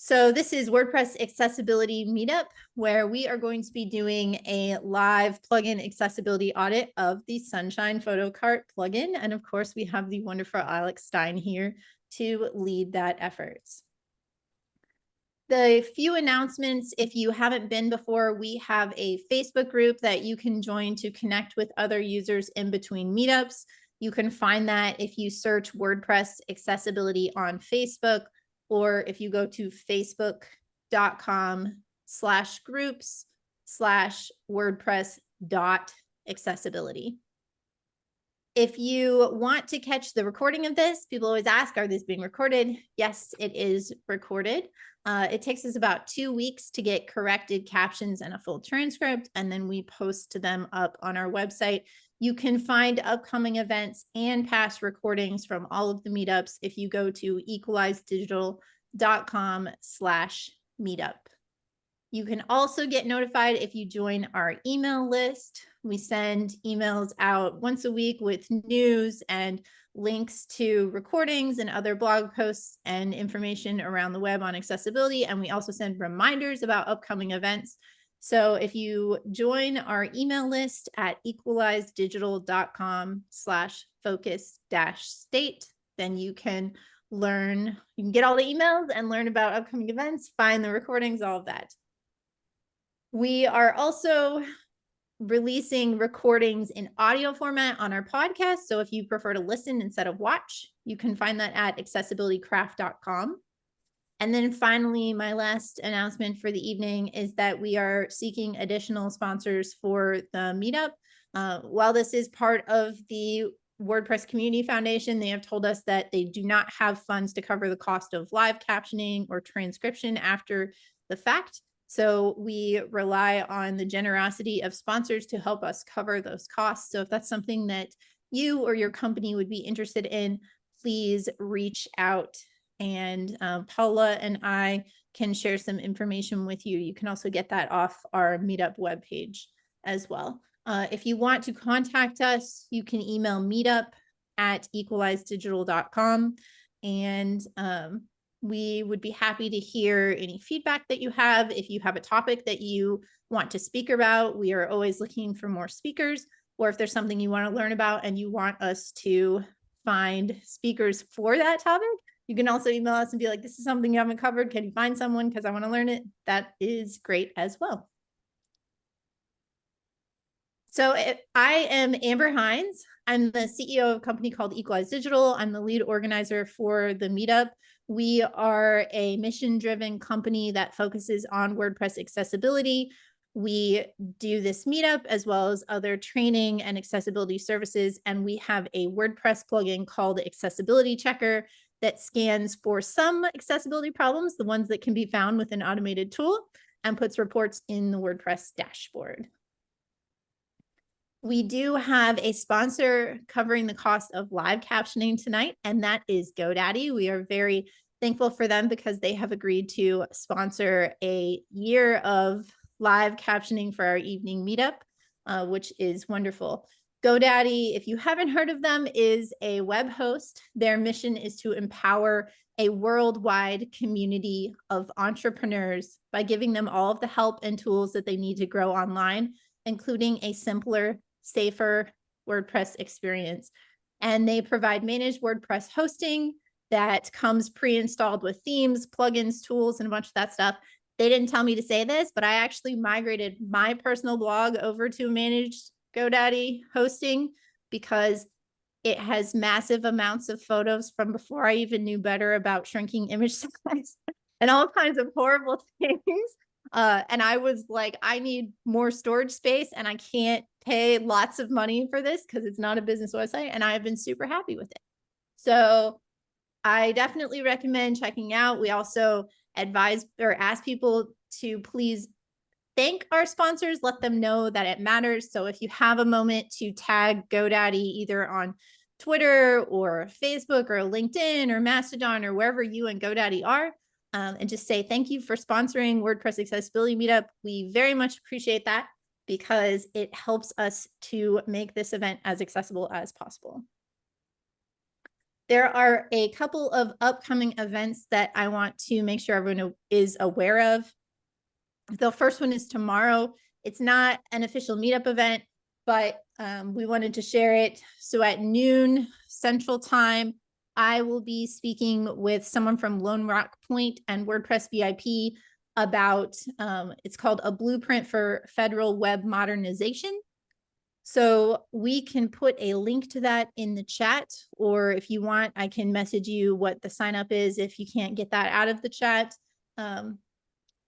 So this is WordPress Accessibility Meetup, where we are going to be doing a live plugin accessibility audit of the Sunshine Photo Cart plugin. And of course, we have the wonderful Alex Stine here to lead that effort. The few announcements, if you haven't been before, we have a Facebook group that you can join to connect with other users in between meetups. You can find that if you search WordPress accessibility on Facebook, or if you go to facebook.com/groups/WordPress.accessibility. If you want to catch the recording of this, people always ask, are these being recorded? Yes, it is recorded. It takes us about 2 weeks to get corrected captions and a full transcript, and then we post them up on our website. You can find upcoming events and past recordings from all of the meetups if you go to equalizedigital.com/meetup. You can also get notified if you join our email list. We send emails out once a week with news and links to recordings and other blog posts and information around the web on accessibility. And we also send reminders about upcoming events. So if you join our email list at equalizedigital.com/focus-state, then you can get all the emails and learn about upcoming events, find the recordings, all of that. We are also releasing recordings in audio format on our podcast. So if you prefer to listen instead of watch, you can find that at accessibilitycraft.com. And then finally, my last announcement for the evening is that we are seeking additional sponsors for the meetup. While this is part of the WordPress Community Foundation, they have told us that they do not have funds to cover the cost of live captioning or transcription after the fact. So we rely on the generosity of sponsors to help us cover those costs. So if that's something that you or your company would be interested in, please reach out, and Paula and I can share some information with you. You can also get that off our Meetup webpage as well. If you want to contact us, you can email meetup@equalizedigital.com, and we would be happy to hear any feedback that you have. If you have a topic that you want to speak about, we are always looking for more speakers. Or if there's something you want to learn about and you want us to find speakers for that topic, you can also email us and be like, this is something you haven't covered. Can you find someone? Because I want to learn it. That is great as well. So I am Amber Hinds. I'm the CEO of a company called Equalize Digital. I'm the lead organizer for the meetup. We are a mission-driven company that focuses on WordPress accessibility. We do this meetup as well as other training and accessibility services. And we have a WordPress plugin called Accessibility Checker that scans for some accessibility problems, the ones that can be found with an automated tool, and puts reports in the WordPress dashboard. We do have a sponsor covering the cost of live captioning tonight, and that is GoDaddy. We are very thankful for them because they have agreed to sponsor a year of live captioning for our evening meetup, which is wonderful. GoDaddy, if you haven't heard of them, is a web host. Their mission is to empower a worldwide community of entrepreneurs by giving them all of the help and tools that they need to grow online, including a simpler, safer WordPress experience. And they provide managed WordPress hosting that comes pre-installed with themes, plugins, tools, and a bunch of that stuff. They didn't tell me to say this, but I actually migrated my personal blog over to managed GoDaddy hosting because it has massive amounts of photos from before I even knew better about shrinking image size and all kinds of horrible things. And I was like, I need more storage space and I can't pay lots of money for this because it's not a business website. And I've been super happy with it. So I definitely recommend checking out. We also advise or ask people to please thank our sponsors, let them know that it matters. So if you have a moment to tag GoDaddy either on Twitter or Facebook or LinkedIn or Mastodon or wherever you and GoDaddy are, and just say thank you for sponsoring WordPress Accessibility Meetup. We very much appreciate that because it helps us to make this event as accessible as possible. There are a couple of upcoming events that I want to make sure everyone is aware of. The first one is tomorrow. It's not an official meetup event, but we wanted to share it. So at noon Central Time, I will be speaking with someone from Lone Rock Point and WordPress VIP about, it's called A Blueprint for Federal Web Modernization. So we can put a link to that in the chat, or if you want, I can message you what the sign up is if you can't get that out of the chat.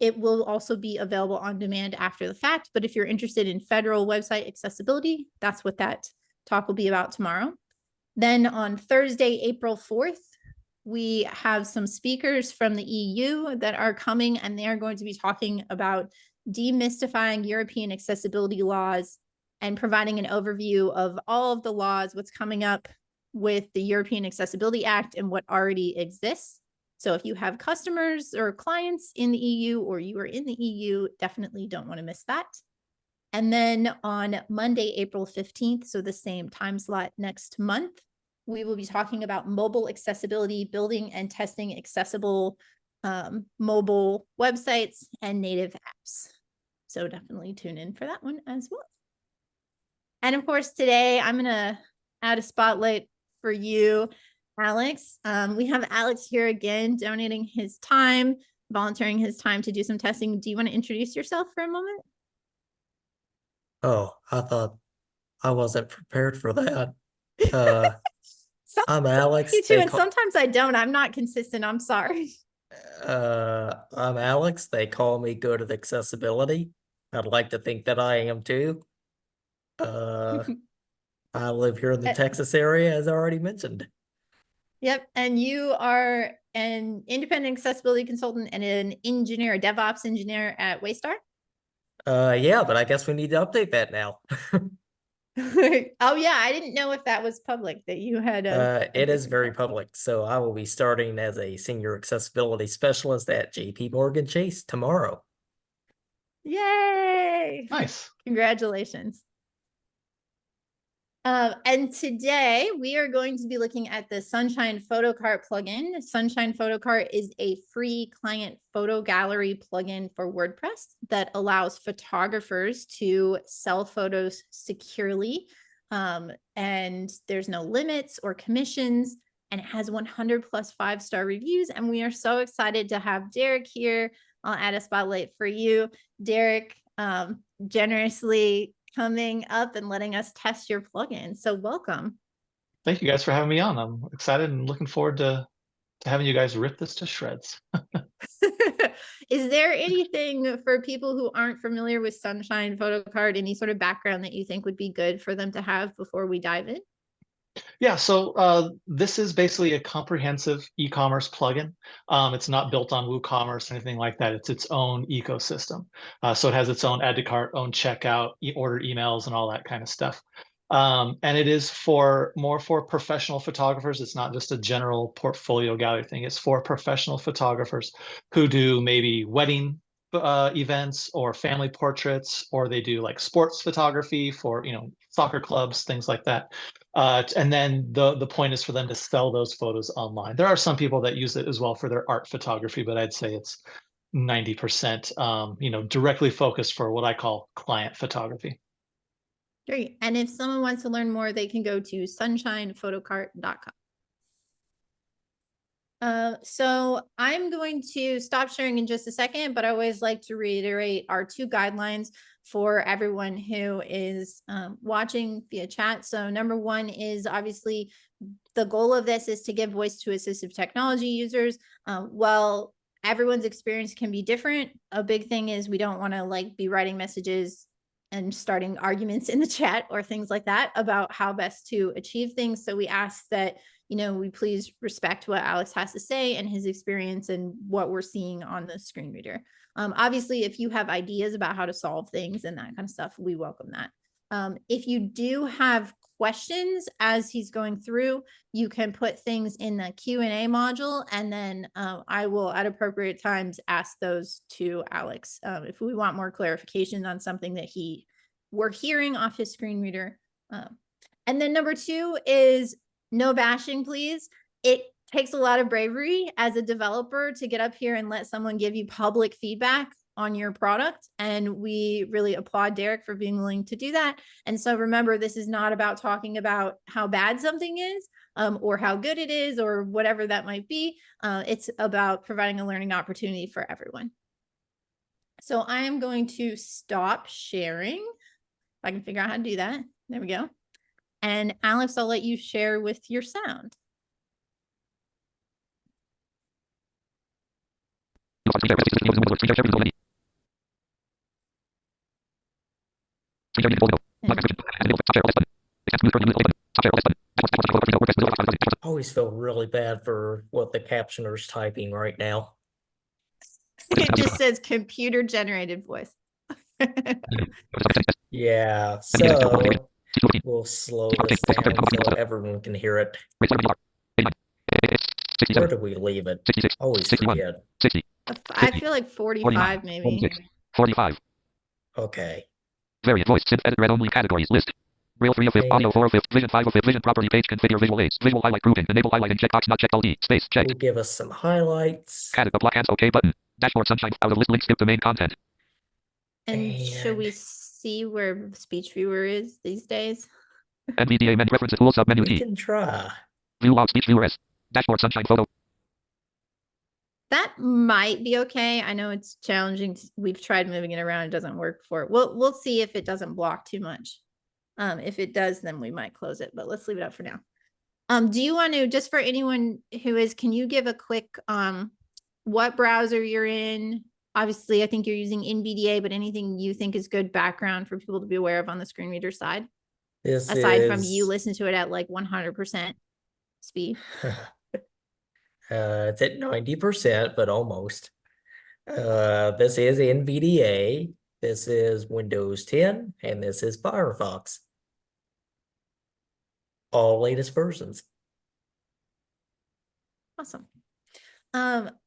It will also be available on demand after the fact, but if you're interested in federal website accessibility, that's what that talk will be about tomorrow. Then on Thursday, April 4th, we have some speakers from the EU that are coming, and they are going to be talking about demystifying European accessibility laws and providing an overview of all of the laws, what's coming up with the European Accessibility Act and what already exists. So if you have customers or clients in the EU, or you are in the EU, definitely don't want to miss that. And then on Monday, April 15th, so the same time slot next month, we will be talking about mobile accessibility, building and testing accessible mobile websites and native apps. So definitely tune in for that one as well. And of course, today I'm going to add a spotlight for you, Alex. We have Alex here again, donating his time, volunteering his time to do some testing. Do you want to introduce yourself for a moment? Oh, I thought I wasn't prepared for that. I'm Alex. You too, and sometimes I don't. I'm not consistent. I'm sorry. I'm Alex. They call me good at accessibility. I'd like to think that I am too. I live here in the Texas area, as I already mentioned. Yep, and you are an independent accessibility consultant and an engineer, a DevOps engineer at Waystar? Yeah, but I guess we need to update that now. Oh yeah, I didn't know if that was public, that you had it is very public. So I will be starting as a senior accessibility specialist at JP Morgan Chase tomorrow. Yay! Nice. Congratulations. And today we are going to be looking at the Sunshine Photo Cart plugin. Sunshine Photo Cart is a free client photo gallery plugin for WordPress that allows photographers to sell photos securely. And there's no limits or commissions, and it has 100 plus 5-star reviews. And we are so excited to have Derek here. I'll add a spotlight for you. Derek generously coming up and letting us test your plugin. So welcome. Thank you guys for having me on. I'm excited and looking forward to having you guys rip this to shreds. Is there anything for people who aren't familiar with Sunshine Photo Cart, any sort of background that you think would be good for them to have before we dive in? Yeah, so this is basically a comprehensive e-commerce plugin. It's not built on WooCommerce or anything like that. It's its own ecosystem. So it has its own add to cart, own checkout, order emails, and all that kind of stuff. And it is more for professional photographers. It's not just a general portfolio gallery thing. It's for professional photographers who do maybe wedding events or family portraits, or they do like sports photography for soccer clubs, things like that. And then the point is for them to sell those photos online. There are some people that use it as well for their art photography, but I'd say it's 90% directly focused for what I call client photography. Great. And if someone wants to learn more, they can go to sunshinephotocart.com. So I'm going to stop sharing in just a second, but I always like to reiterate our 2 guidelines for everyone who is watching via chat. So number 1 is obviously the goal of this is to give voice to assistive technology users. Well, everyone's experience can be different. A big thing is we don't want to be writing messages and starting arguments in the chat or things like that about how best to achieve things. So we ask that we please respect what Alex has to say and his experience and what we're seeing on the screen reader. Obviously, if you have ideas about how to solve things and that kind of stuff, we welcome that. If you do have questions as he's going through, you can put things in the Q&A module, and then I will at appropriate times ask those to Alex if we want more clarification on something that we're hearing off his screen reader. And then number 2 is no bashing, please. it takes a lot of bravery as a developer to get up here and let someone give you public feedback on your product. And we really applaud Derek for being willing to do that. And so remember, this is not about talking about how bad something is, or how good it is, or whatever that might be. It's about providing a learning opportunity for everyone. So I am going to stop sharing. If I can figure out how to do that. There we go. And Alex, I'll let you share with your sound. I always feel really bad for what the captioner's typing right now. It just says computer generated voice. Yeah, so we'll slow this down so everyone can hear it. Where do we leave it? Always forget. I feel like 45 maybe. 45. Okay. Variant voice, synth, edit, read only categories, list. Real 3 of 5, audio 4 of 5, vision 5 of 5, vision property page, configure visual aids, visual highlight grouping, enable highlighting, checkbox not checked, all D, space, checked. Will give us some highlights. Category, block hands, OK button. Dashboard, sunshine, out of list, link, skip the main content. And should we see where speech viewer is these days? NVDA menu references, tool, sub menu We D. can try. View log, speech viewer S. Dashboard, sunshine, photo. That might be okay. I know it's challenging. We've tried moving it around. It doesn't work for it. We'll see if it doesn't block too much. If it does, then we might close it, but let's leave it up for now. Do you want to, just for anyone who is, can you give a quick, what browser you're in? Obviously, I think you're using NVDA, but anything you think is good background for people to be aware of on the screen reader side? Aside from you listen to it at like 100% speed. It's at 90%, but almost. This is NVDA. This is Windows 10, and this is Firefox. All latest versions. Awesome.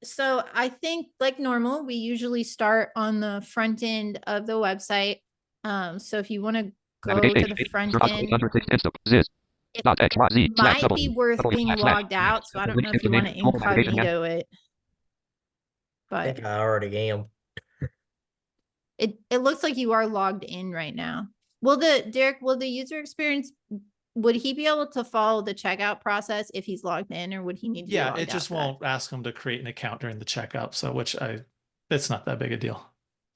So I think like normal, we usually start on the front end of the website. So if you want to go to the front end, it might be worth being logged out. So I don't know if you want to incognito it. I But think I already am. it looks like you are logged in right now. Derek, will the user experience, would he be able to follow the checkout process if he's logged in, or would he need to be Yeah, logged it just out for that? won't ask him to create an account during the checkout. So it's not that big a deal.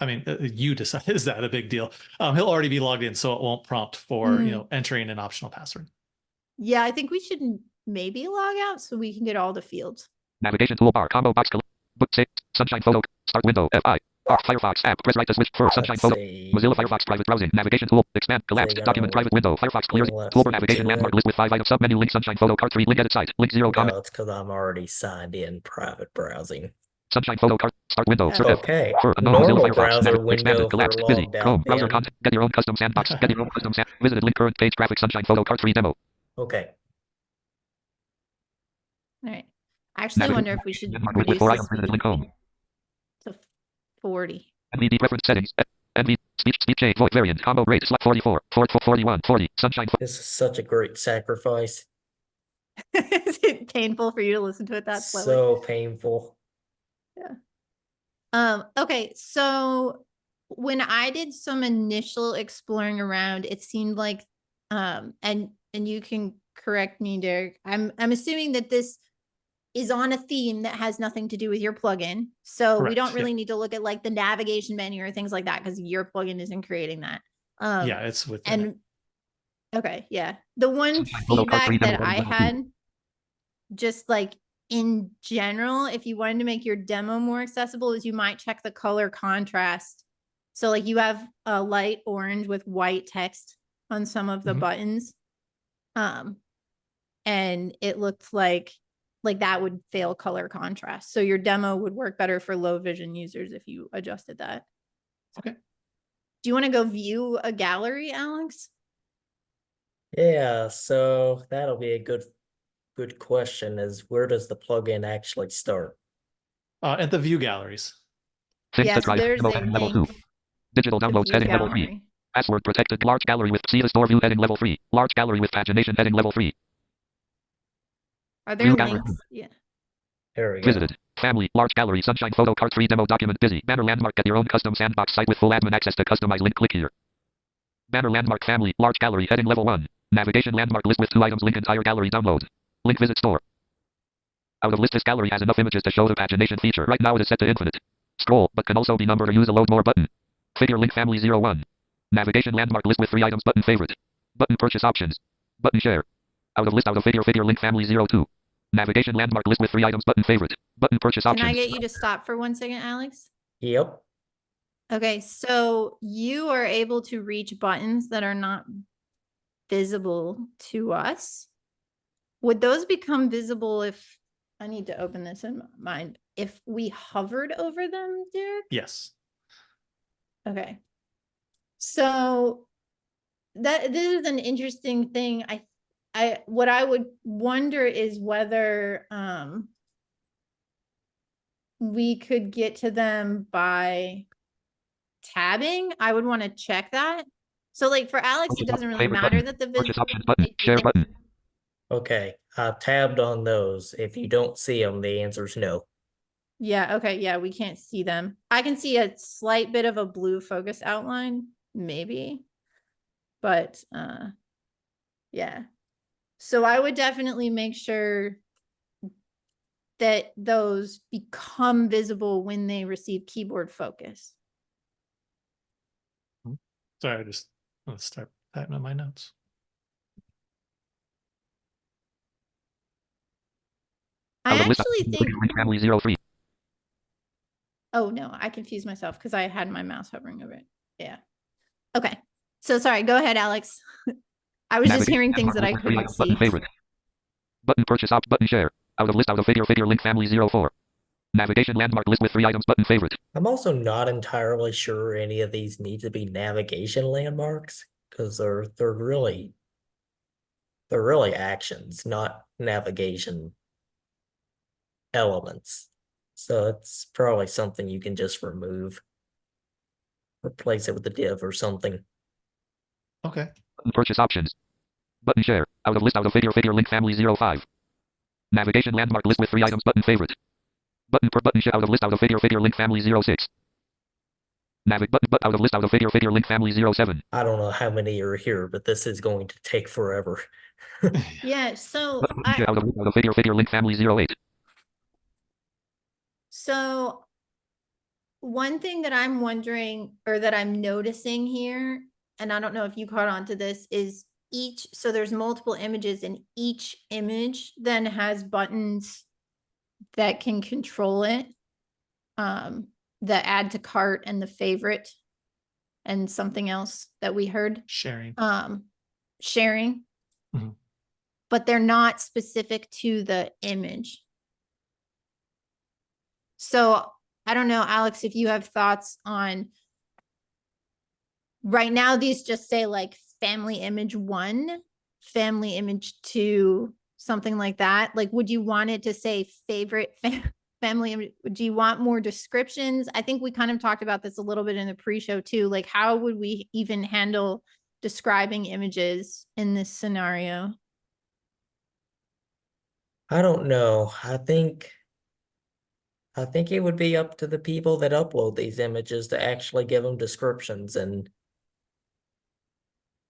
I mean, you decide, is that a big deal? He'll already be logged in, so it won't prompt for, entering an optional password. Yeah, I think we should maybe log out so we can get all the fields. Navigation toolbar, combo box, book save, sunshine photo, start window, Fi, Firefox app, press right to switch for sunshine photo, Mozilla Firefox private browsing, navigation tool, expand, collapsed, document private window, Firefox clears, toolbar navigation landmark list with 5 items, sub menu link, sunshine photo, card 3, link edit site, link 0, comment. No, it's because I'm already signed in private browsing. Sunshine photo card, start window, Okay, normal browser window expanded, for collapsed, busy, logged out Chrome, browser in. content, get your own custom sandbox, get your own custom visited link, current page, graphic, sunshine photo, card 3 demo. Okay. All right. I actually wonder if we should reduce with 4 the items, visited link home. to 40. NVD preference settings, NVD speech change, voice variant, combo rate, slot 44, 41, 40, sunshine. This is such a great sacrifice. Is it painful for you to listen to it that slowly? So painful. Yeah. Okay, so when I did some initial exploring around, it seemed like and you can correct me, Derek. I'm assuming that this is on a theme that has nothing to do with your plugin. So we don't really need to look at like the navigation menu or things like that because your plugin isn't creating that. Yeah, it's within it. Okay, yeah. The one feedback that I had, just like in general, if you wanted to make your demo more accessible, is you might check the color contrast. So like you have a light orange with white text on some of the buttons. And it looked like that would fail color contrast. So your demo would work better for low vision users if you adjusted that. Okay. Do you want to go view a gallery, Alex? Yeah, so that'll be a good question, is where does the plugin actually start? At the view galleries. Yes, there's a level link. 2. Digital downloads heading level 3. Password protected large gallery with see the store view heading level 3. Large gallery with pagination heading level 3. Are there View gallery. links? Yeah. There we go. Visited. Family. Large gallery. Sunshine photo card. Free demo document. Busy. Banner landmark. Get your own custom sandbox site with full admin access to customize link. Click here. Banner landmark. Family. Large gallery. Heading level 1. Navigation landmark list with 2 items. Link entire gallery. Download. Link visit store. Out of list. This gallery has enough images to show the pagination feature. Right now it is set to infinite. Scroll, but can also be numbered or use a load more button. Figure link family 01. Navigation landmark list with 3 items. Button favorite. Button purchase options. Button share. Out of list. Out of figure link family 02. Navigation landmark list with 3 items. Button favorite. Button purchase Can options. I get you to stop for 1 second, Alex? Yep. Okay, so you are able to reach buttons that are not visible to us. Would those become visible if I need to open this in my mind? If we hovered over them, Derek? Yes. Okay. So this is an interesting thing. What I would wonder is whether we could get to them by tabbing. I would want to check that. So like for Alex, it doesn't really Favorite matter button. that the Purchase visible options button. Share button. Okay. I tabbed on those. If you don't see them, the answer's no. Yeah, okay, yeah, we can't see them. I can see a slight bit of a blue focus outline, maybe. But yeah. So I would definitely make sure that those become visible when they receive keyboard focus. Sorry, let's start typing on my notes. I Out of list. actually think, Link family 03. oh no, I confused myself because I had my mouse hovering over it. Yeah. Okay. So sorry, go ahead, Alex. I was just hearing things that I couldn't see. Button favorite. Button purchase op. Button share. Out of list. Out of figure link family 04. Navigation landmark list with 3 items. Button favorite. I'm also not entirely sure any of these need to be navigation landmarks because they're really actions, not navigation elements. So it's probably something you can just remove. Replace it with a div or something. Okay. Button purchase options. Button share. Out of list. Out of figure link family 05. Navigation landmark list with 3 items. Button favorite. Button per button share. Out of list. Out of figure link family 06. Navig button but out of list. Out of figure link family 07. I don't know how many are here, but this is going to take forever. Yeah, so Out of figure link family 08. So one thing that I'm wondering or that I'm noticing here, and I don't know if you caught on to this, is so there's multiple images and each image then has buttons that can control it. The add to cart and the favorite and something else that we heard. Sharing. Sharing. Mhm. But they're not specific to the image. So I don't know, Alex, if you have thoughts on right now, these just say like family image 1, family image 2, something like that. Like, would you want it to say favorite family image? Do you want more descriptions? I think we kind of talked about this a little bit in the pre-show too. Like, how would we even handle describing images in this scenario? I don't know. I think it would be up to the people that upload these images to actually give them descriptions, and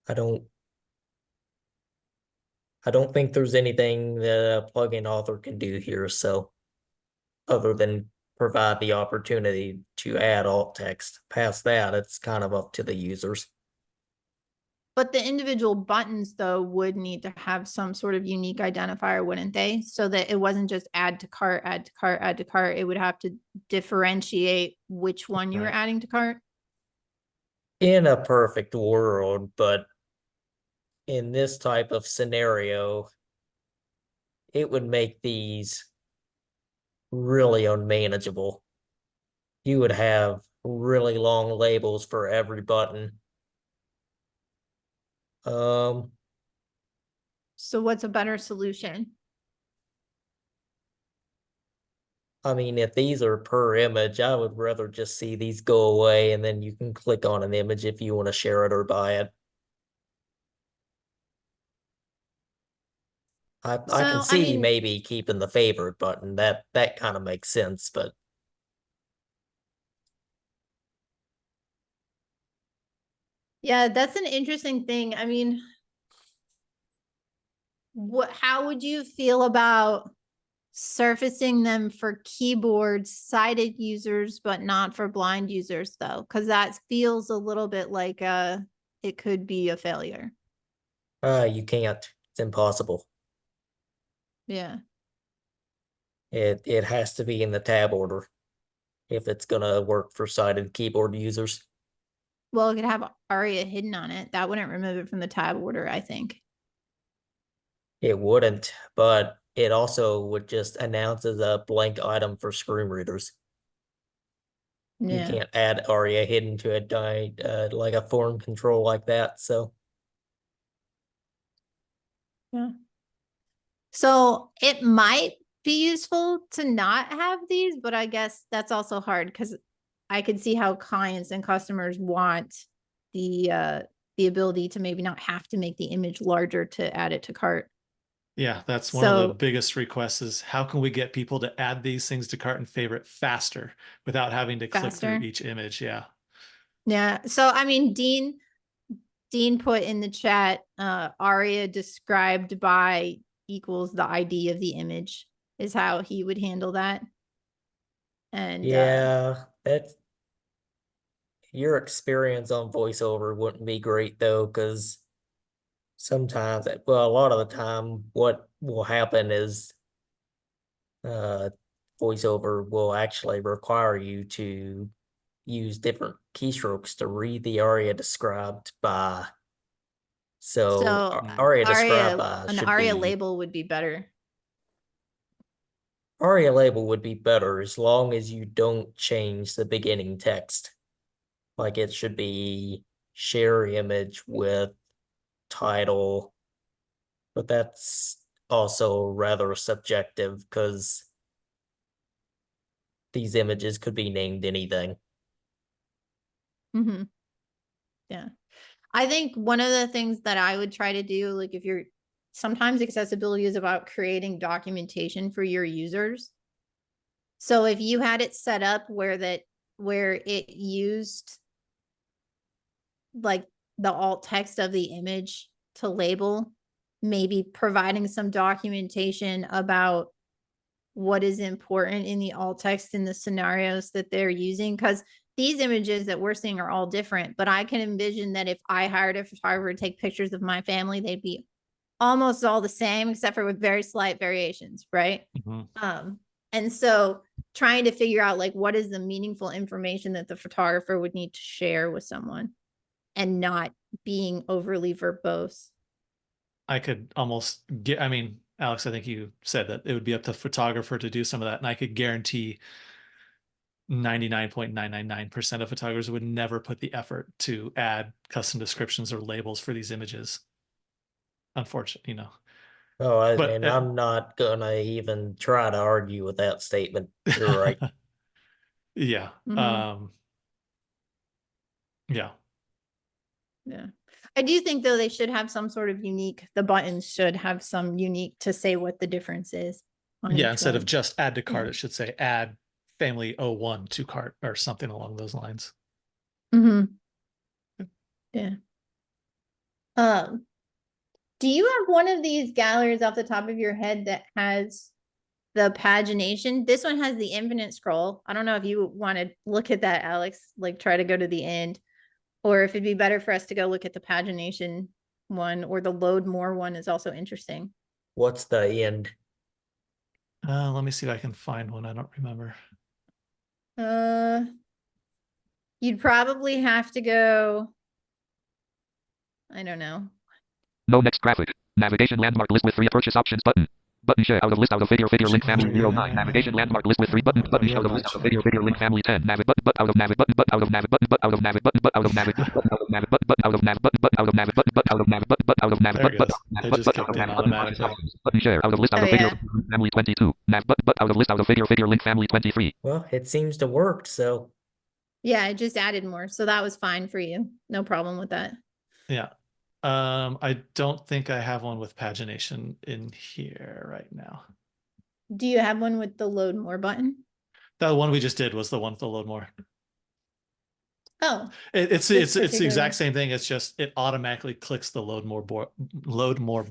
I don't think there's anything that a plugin author can do here, so other than provide the opportunity to add alt text. Past that, it's kind of up to the users. But the individual buttons, though, would need to have some sort of unique identifier, wouldn't they? So that it wasn't just add to cart, add to cart, add to cart. It would have to differentiate which one you were Right. adding to cart. In a perfect world, but in this type of scenario, it would make these really unmanageable. You would have really long labels for every button. So what's a better solution? I mean, if these are per image, I would rather just see these go away and then you can click on an image if you want to share it or buy it. I So, can I see mean, maybe keeping the favorite button. That kind of makes sense, but yeah, that's an interesting thing. I mean, how would you feel about surfacing them for keyboard sighted users, but not for blind users though? Because that feels a little bit like it could be a failure. you can't. It's impossible. Yeah. It has to be in the tab order if it's gonna work for sighted keyboard users. Well, it could have ARIA hidden on it. That wouldn't remove it from the tab order, I think. It wouldn't, but it also would just announce as a blank item for screen readers. You Yeah. can't add ARIA hidden to it like a form control like that. So Yeah. So it might be useful to not have these, but I guess that's also hard because I could see how clients and customers want the ability to maybe not have to make the image larger to add it to cart. Yeah, that's one of the So biggest requests is how can we get people to add these things to cart and favorite faster without having to click through faster. each image? Yeah. Yeah. So I mean, Dean put in the chat, ARIA described by equals the ID of the image is how he would handle that. And yeah, that's your experience on voiceover wouldn't be great though, because sometimes, well, a lot of the time, what will happen is voiceover will actually require you to use different keystrokes to read the ARIA described by. So so ARIA described ARIA, by an should ARIA be label would be better. ARIA label would be better as long as you don't change the beginning text. Like it should be share image with title, but that's also rather subjective because these images could be named anything. Mm-hmm. Yeah. I think one of the things that I would try to do, like if you're sometimes accessibility is about creating documentation for your users. So if you had it set up where it used like the alt text of the image to label, maybe providing some documentation about what is important in the alt text in the scenarios that they're using. Because these images that we're seeing are all different, but I can envision that if I hired a photographer to take pictures of my family, they'd be almost all the same, except for with very slight variations, right? Mm-hmm. And so trying to figure out like what is the meaningful information that the photographer would need to share with someone and not being overly verbose. I could almost get, I mean, Alex, I think you said that it would be up to the photographer to do some of that. And I could guarantee 99.999% of photographers would never put the effort to add custom descriptions or labels for these images. Unfortunately, you know. Oh, But and I'm not gonna even try to argue with that statement. You're right. Yeah. Mm-hmm. Yeah. Yeah. I do think though they should have some sort of unique, the buttons should have some unique to say what the difference is on Yeah, each instead one. of just add to cart, Yeah. it should say add family 01 to cart or something along those lines. Mm-hmm. Yeah. Do you have one of these galleries off the top of your head that has the pagination? This one has the infinite scroll. I don't know if you want to look at that, Alex, like try to go to the end, or if it'd be better for us to go look at the pagination one, or the load more one is also interesting. What's the end? Let me see if I can find one. I don't remember. You'd probably have to go, I don't know. No next graphic. Navigation landmark list with 3 purchase options button. Button share out of list out of figure link family 09. Navigation landmark list with 3 buttons. Button out of list out of figure link family 10. Navig but out of navig but out of navig but out of navig but out of navig but out of navig but out of navig but out of navig but out of navig but out of navig There it goes. It just kicked in automatically. button share out of list out of figure family 22. Nav but out of list out of figure link family 23. Well, it seems to work, so Yeah, I just added more. So that was fine for you. No problem with that. Yeah. I don't think I have one with pagination in here right now. Do you have one with the load more button? That one we just did was the one with the load more. Oh, It's This the particular exact one. same thing. It's just it automatically clicks the load more button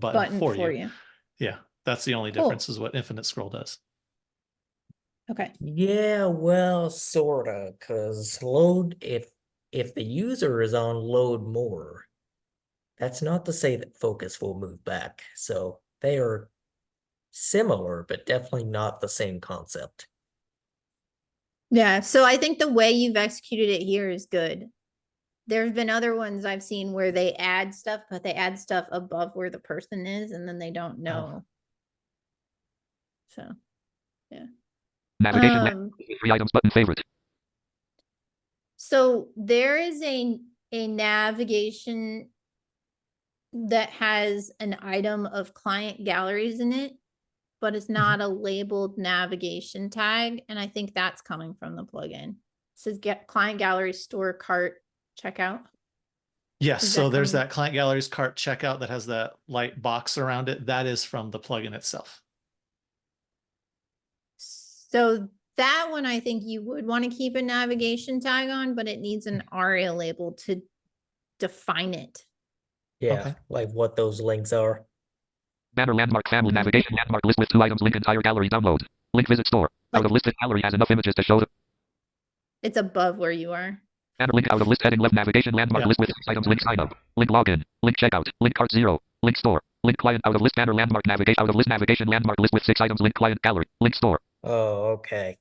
button for for you. you. Yeah, that's the only Cool. difference is what infinite scroll does. Okay. Yeah, well, sorta, because load if the user is on load more, that's not to say that focus will move back. So they are similar, but definitely not the same concept. Yeah. So I think the way you've executed it here is good. There have been other ones I've seen where they add stuff, but they add stuff above where the person is, and then they don't know. So, yeah. Navigation 3 items button favorite. So there is a navigation that has an item of client galleries in it, but it's not a labeled navigation tag. And I think that's coming from the plugin. It says get client gallery store cart checkout. Yes, Is so that there's coming- that client galleries cart checkout that has that light box around it. That is from the plugin itself. So that one, I think you would want to keep a navigation tag on, but it needs an ARIA label to define it. Yeah, Okay. like what those links are. Banner landmark family Mhm. navigation landmark list with 2 items link entire gallery download. Link visit store. Out of listed gallery has enough images to show the It's above where you are. banner link out of list heading left navigation landmark Yeah. list with 6 items link sign up. Link login. Link checkout. Link cart 0. Link store. Link client out of list banner landmark navigate out of list navigation landmark list with 6 items link client gallery. Link store. Oh, okay.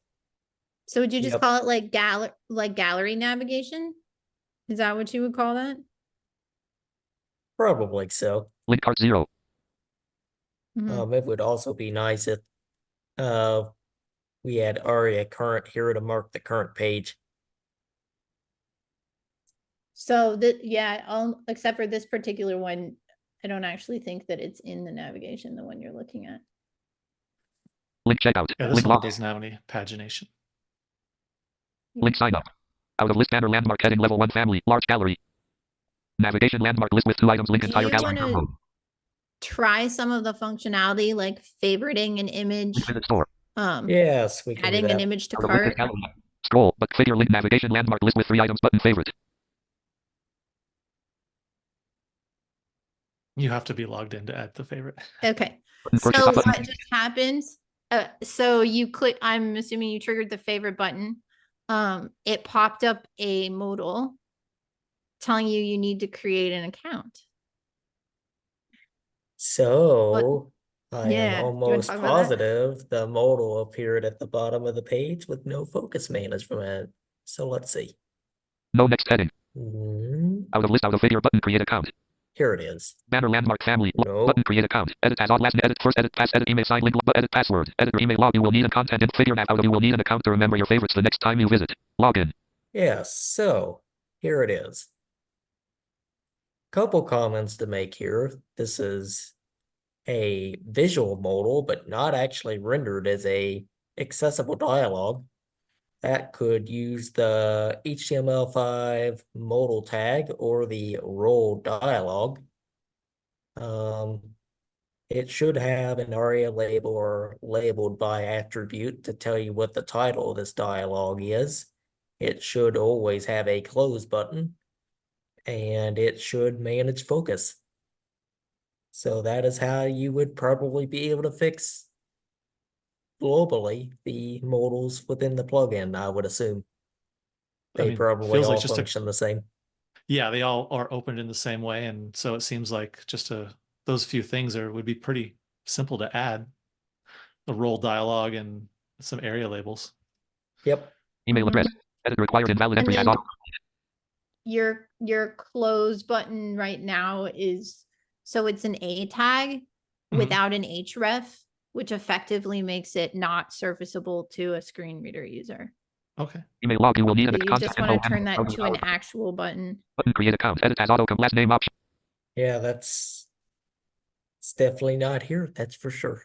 So would you just Yep. call it like gallery navigation? Is that what you would call that? Probably so. Link cart 0. Mhm. It would also be nice if we had ARIA current here to mark the current page. So that, yeah, except for this particular one, I don't actually think that it's in the navigation, the one you're looking at. Link checkout. Yeah, this Link one login. doesn't have any pagination. Link sign up. Out of list banner landmark heading level 1 family large gallery. Navigation landmark list with 2 items link Do entire you gallery wanna download. try some of the functionality like favoriting an image, Link visit store. Yes, we can do adding an that. image to Out of listed cart? gallery. Scroll, but figure link navigation landmark list with 3 items button favorite. You have to be logged in to add the favorite. Okay. Button So purchase up what button. just happens? So you click, I'm assuming you triggered the favorite button. It popped up a modal telling you need to create an account. So I am Yeah, do you wanna almost talk about that? positive the modal appeared at the bottom of the page with no focus management. So let's see. No next heading. Mhm. Out of list out of figure button create account. Here it is. Banner landmark family No. button create account. Edit as on last edit first edit pass edit email sign link edit password edit your email log. You will need a content in figure nav out of you will need an account to remember your favorites the next time you visit. Login. Yes, so here it is. Couple comments to make here. This is a visual modal, but not actually rendered as a accessible dialog. That could use the HTML5 modal tag or the role dialog. It should have an ARIA label or labeled by attribute to tell you what the title of this dialog is. It should always have a close button, and it should manage focus. So that is how you would probably be able to fix globally the modals within the plugin, I would assume. They probably feels like all just function the same. yeah, they all are opened in the same way, and so it seems like just those few things would be pretty simple to add. The role dialogue and some area labels. Yep. Email address. Mhm. Edit required invalid And entry as then on. your close button right now is, so it's an A tag without an href, which effectively makes it not serviceable to a screen reader user. Okay. Email log. You will need So an you contact just want to info turn handle that to an actual button. button create account. Edit as auto last name option. Yeah, it's definitely not here, that's for sure.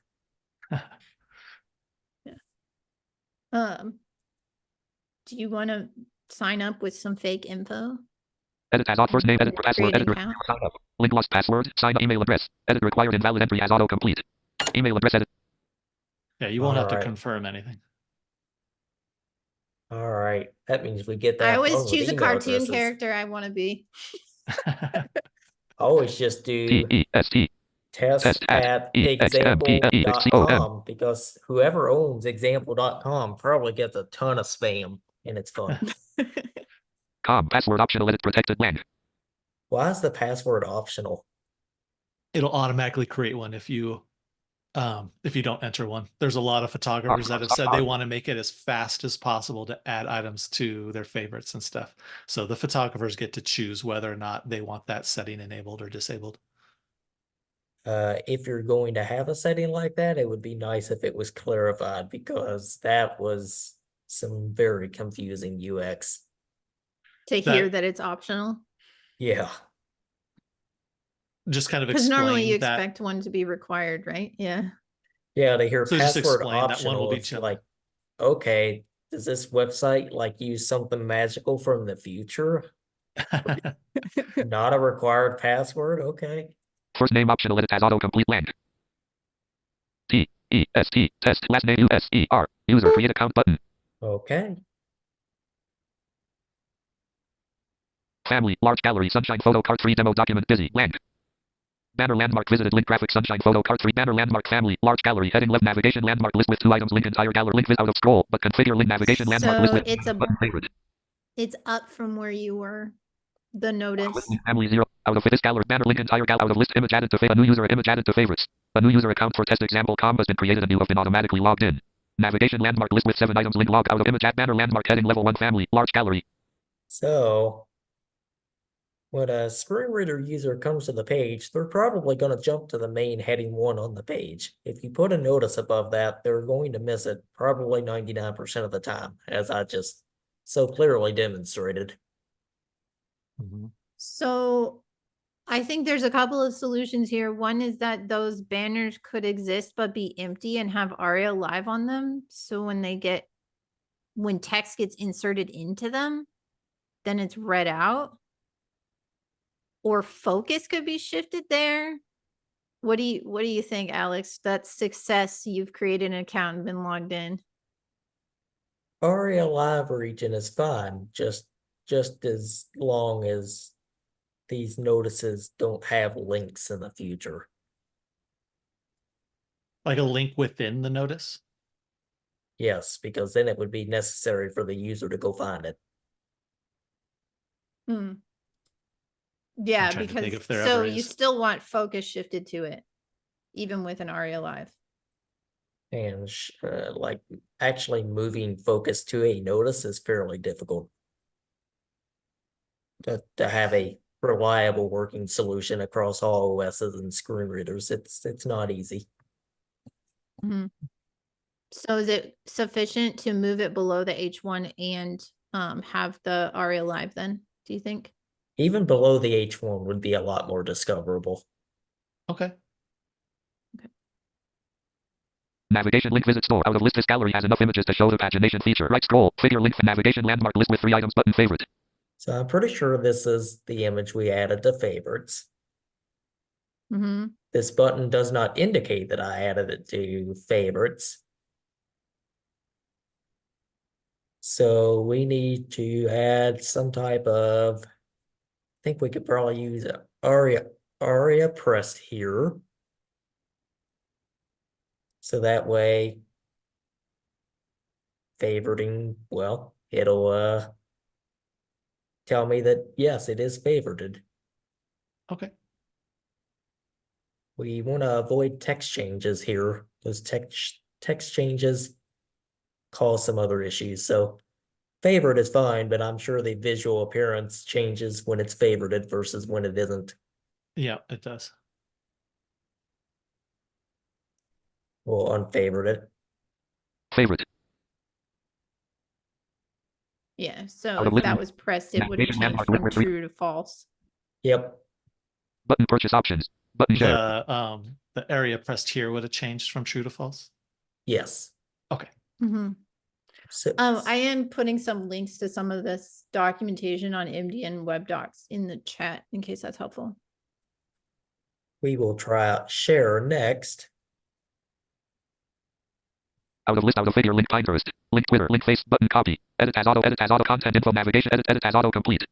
Do you want to sign up with some fake info? Edit as auth first name. Edit password. Create an Edit account. sign up. Link lost password. Sign up email address. Edit required invalid entry as autocomplete. Email address edit. Yeah, you won't have to Alright. confirm anything. All right, that means we get I that always far with choose a email cartoon addresses. character I want to be. I always just do T-E-S-T. test Test at example.com because whoever owns example.com probably gets a ton of spam and it's fun. Password optional edit protected blank. Why is the password optional? It'll automatically create one if you don't enter one. There's a lot of photographers that have said they want to make it as fast as possible to add items to their favorites and stuff. So the photographers get to choose whether or not they want that setting enabled or disabled. If you're going to have a setting like that, it would be nice if it was clarified because that was some very confusing UX. To hear that it's optional. Yeah. Just kind of Because normally you explain that. expect one to be required, right? Yeah. Yeah, to hear So just password explain that one will optional, be it's general. like, okay, does this website like use something magical from the future? Not a required password? Okay. First name optional edit as autocomplete blank. T-E-S-T. Test last name U-S-E-R. User create account button. Okay. Family, large gallery, sunshine photo card 3 demo document busy, blank. Banner landmark visited link graphic sunshine photo card 3 banner landmark family, large gallery, heading left navigation landmark list with 2 items link entire gallery link with out of scroll, but configure link navigation landmark list So with it's a button favorite. it's up from where you were. The notice. Family 0, out of this gallery, banner link entire out of list image added to a new user image added to favorites. A new user account for test example has been created and you have been automatically logged in. Navigation landmark list with 7 items link log out of image add banner landmark heading level 1 family, large gallery. So when a screen reader user comes to the page, they're probably going to jump to the main heading 1 on the page. If you put a notice above that, they're going to miss it probably 99% of the time, as I just so clearly demonstrated. So I think there's a couple of solutions here. One is that those banners could exist but be empty and have ARIA live on them. So when text gets inserted into them, then it's read out. Or focus could be shifted there. What do you think, Alex? That's success. You've created an account and been logged in. ARIA live region is fine, just as long as these notices don't have links in the future. Like a link within the notice? Yes, because then it would be necessary for the user to go find it. Yeah, trying to think because if there so ever you is. still want focus shifted to it, even with an ARIA live. And like actually moving focus to a notice is fairly difficult. To have a reliable working solution across all OSs and screen readers, it's not easy. So is it sufficient to move it below the H1 and have the ARIA live then, do you think? Even below the H1 would be a lot more discoverable. Okay. Navigation link visit store out of list. This gallery has enough images to show the pagination feature. Right scroll, figure link navigation landmark list with 3 items button favorite. So I'm pretty sure this is the image we added to favorites. This button does not indicate that I added it to favorites. So we need to add some type of, I think we could probably use ARIA pressed here. So that way, favoriting, well, it'll tell me that yes, it is favorited. Okay. We want to avoid text changes here. Those text changes cause some other issues. So favorite is fine, but I'm sure the visual appearance changes when it's favorited versus when it isn't. Yeah, it does. We'll unfavorite it. Favorite. Yeah, so if that was pressed, it would have changed from true to false. Yep. Button purchase options. Button share. The area pressed here would have changed from true to false? Yes. Okay. So I am putting some links to some of this documentation on MD and Web Docs in the chat in case that's helpful. we will try out share next. Out of list, out of figure, link Pinterest, link Twitter, link Face, button copy, edit as auto, content info navigation, edit as auto complete.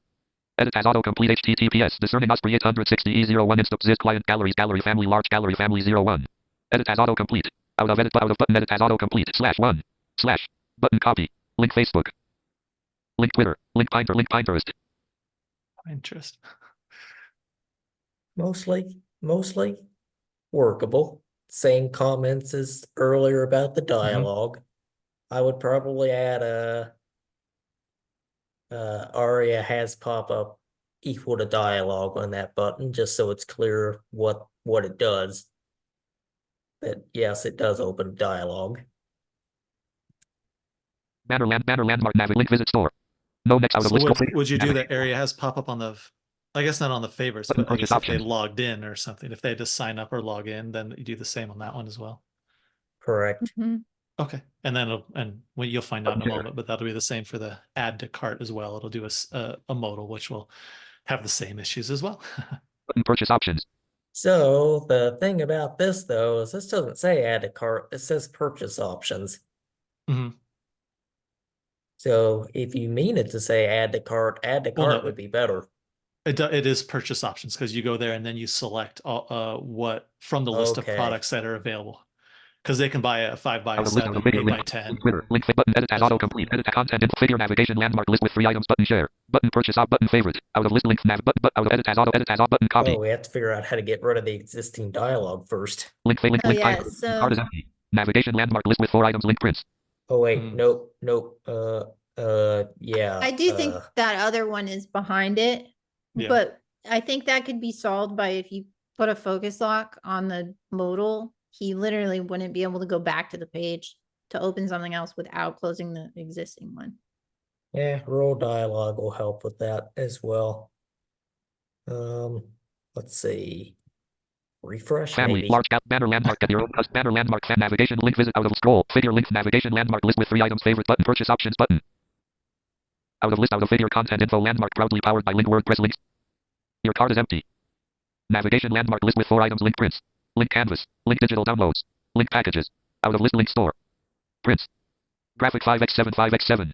Edit as auto complete HTTPS, discerning Osprey 860 E01 instance zip client gallery family large gallery family 01. Edit as auto complete. Out of button edit as auto complete /1 / button copy, link Facebook, link Twitter, link Pinterest. Pinterest. Mostly workable. Same comments as earlier about the dialogue. I would probably add a ARIA has pop-up equal to dialogue on that button, just so it's clear what it does. That yes, it does open dialogue. Banner landmark link visit store. No next out of So list. would you do that area has pop up on the, I guess not on the favorites, Button but I guess purchase if they options. logged in or something, if they had to sign up or log in, then you do the same on that one as well. Correct. Mhm. Okay, and then well, you'll find out in a Button share. moment, but that'll be the same for the add to cart as well. It'll do a modal, which will have the same issues as well. Button purchase options. So the thing about this though is this doesn't say add to cart, it says purchase options. Mhm. So if you mean it to say add to cart Well, no, would be better. It is purchase options because you go there and then you select what from the list of Okay. products that are available. Because they can buy a 5 by Out of list, out 7, of figure, 8 by link 10. Twitter, link button edit as That's auto all. complete, edit content info figure navigation landmark list with 3 items button share, button purchase op button favorite, out of list link nav but out of edit as auto button copy, Oh, we have to figure out how to get rid of the existing dialogue first. link Oh, link yeah, Pinterest, so- card is empty, navigation landmark list with 4 items link prints. Oh wait, Mhm. nope. Yeah. I do think that other one is behind it, Yeah. but I think that could be solved by if you put a focus lock on the modal, he literally wouldn't be able to go back to the page to open something else without closing the existing one. Yeah, roll dialogue will help with that as well. Let's see. Refresh Family, maybe. large cap banner landmark at your own custom banner landmark fan navigation link visit out of scroll figure link navigation landmark list with 3 items favorite button purchase options button. Out of list out of figure content info landmark proudly powered by link WordPress links. Your cart is empty. Navigation landmark list with 4 items link prints. Link canvas. Link digital downloads. Link packages. Out of list link store. Prints. Graphic 5x7 5x7.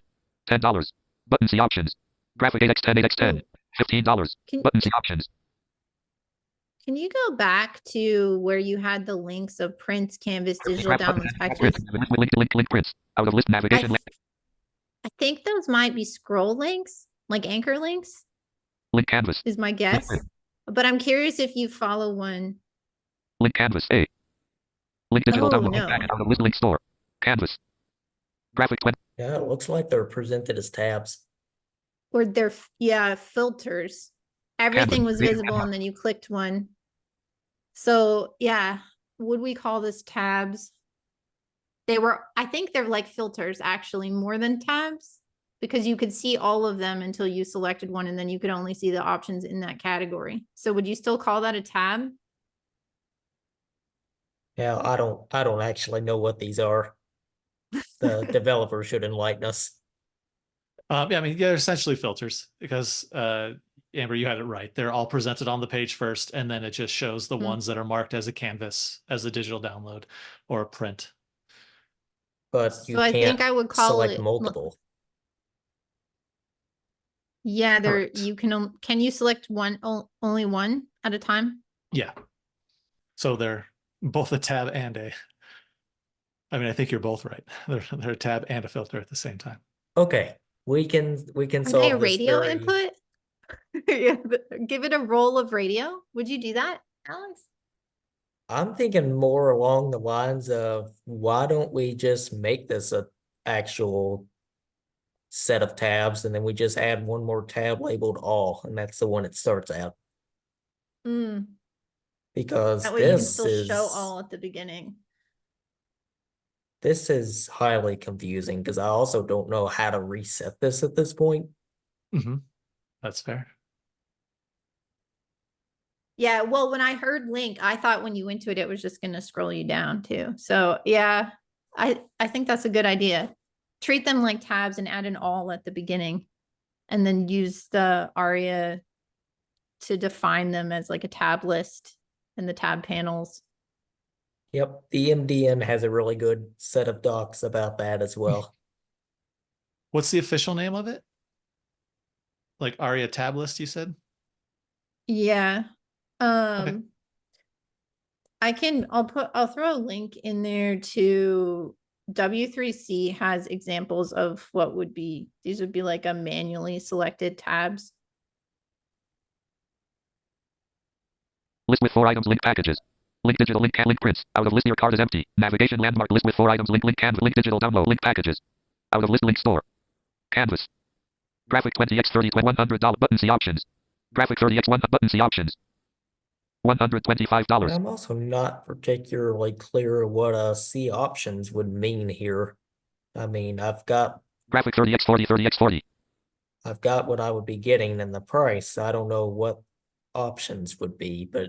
$10. Button see options. Graphic 8x10 8x10. $15. Can, Button see options. can you go back to where you had the links of prints, canvas, digital Graph button, downloads, print, packages? link prints. Out of list navigation. I think those might be scroll links, like anchor links, Link canvas. is my guess. But I'm curious if you follow one. Link canvas. A. Link digital Oh, download. no. Packet out of list link store. Canvas. Graphic 20. Yeah, it looks like they're presented as tabs. Or they're, yeah, filters. Everything Canvas. was visible and then you clicked one. So yeah, would we call this tabs? I think they're like filters actually more than tabs because you could see all of them until you selected one and then you could only see the options in that category. So would you still call that a tab? Yeah, I don't actually know what these are. The developer should enlighten us. Yeah, I mean, they're essentially filters because Amber, you had it right. They're all presented on the page first, and then it just shows the ones that are marked as a canvas, as a digital download or a print. But you So I think can't I would call select it multiple. Yeah, Correct. you can you select only one at a time? Yeah. So they're both a tab and I mean, I think you're both right. They're a tab and a filter at the same time. Okay, we can Are solve they a this radio very- input? Yeah, give it a roll of radio. Would you do that, Alex? I'm thinking more along the lines of why don't we just make this a actual set of tabs and then we just add one more tab labeled all, and that's the one it starts out. Mm, Because that way you can this still is show all at the beginning. this is highly confusing because I also don't know how to reset this at this point. Mm-hmm. That's fair. Yeah, well, when I heard link, I thought when you went to it, it was just going to scroll you down too. So yeah, I think that's a good idea. treat them like tabs and add an all at the beginning, and then use the ARIA to define them as like a tab list and the tab panels. Yep, the MDN has a really good set of docs about that as well. What's the official name of it? Like ARIA tab list, you said? Yeah. Okay. I'll throw a link in there to W3C has examples of what would be, these would be like a manually selected tabs. List with 4 items, link packages. Link digital, link can, link prints. Out of list, your card is empty. Navigation landmark, list with 4 items, link canvas, link digital download, link packages. Out of list, link store. Canvas. Graphic 20x30, $100 button, see options. Graphic 30x1 button, see options. $125. I'm also not particularly clear what C options would mean here. I mean, I've got Graphic 30x40, 30x40. I've got what I would be getting in the price. I don't know what options would be, but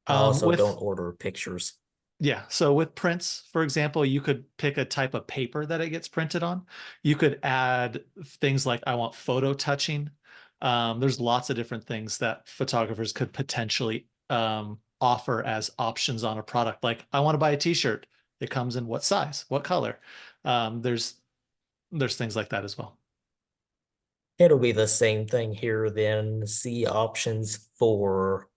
I also don't order pictures. Yeah, so with prints, for example, you could pick a type of paper that it gets printed on. You could add things like I want photo touching. There's lots of different things that photographers could potentially offer as options on a product. Like I want to buy a t-shirt. It comes in what size, what color. There's things like that as well. It'll be the same thing here then. See options for,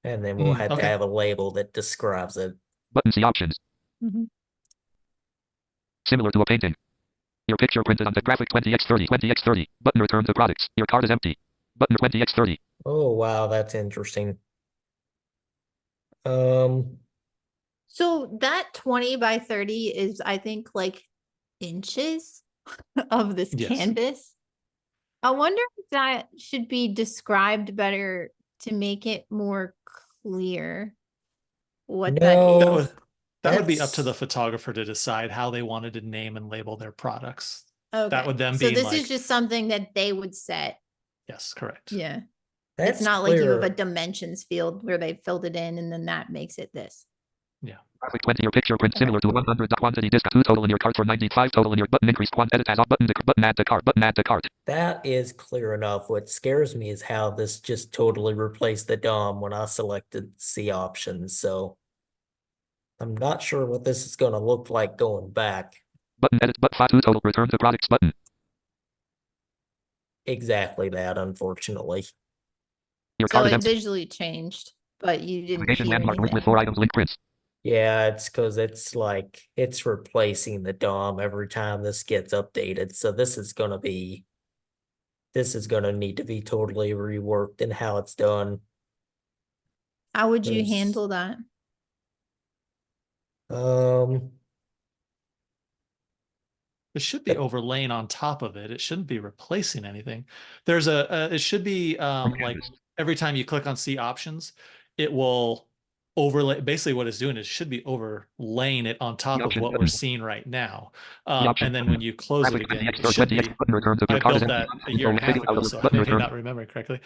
and then we'll have to have a label that describes it. Button, see options. Similar to a painting. Your picture printed on the graphic 20x30, 20x30. Button, return to products. Your card is empty. Button, 20x30. Oh, wow, that's interesting. So that 20 by 30 is, I think, like inches of this canvas. I wonder if that should be described better to make it more clear what that is. That would be up to the photographer to decide how they wanted to name and label their products. Okay. That would then so be this like, is just something that they would set. Yes, correct. Yeah. That's it's not clear. like you have a dimensions field where they filled it in and then that makes it this. Yeah. Graphic 20, your picture print similar to 100. Quantity disc 2 total in your cart for 95 total in your button increase quant edit as off button add to cart button add to cart. That is clear enough. What scares me is how this just totally replaced the DOM when I selected C options. So I'm not sure what this is going to look like going back. Button edit but 5 2 total return to products button. Exactly that, unfortunately. Your So card is it empty. visually changed, but you didn't Navigation hear landmark anything. with 4 items link prints. Yeah, it's because it's like it's replacing the DOM every time this gets updated. So this is going to need to be totally reworked in how it's done. How would you handle that? It should be overlaying on top of it. It shouldn't be replacing anything. There's it should be like every time you click on see options, it will overlay. Basically what it's doing is should be overlaying it on top of what we're seeing right now. And then when you close it again, it should be, I built that a year and a half ago, so I may not remember correctly.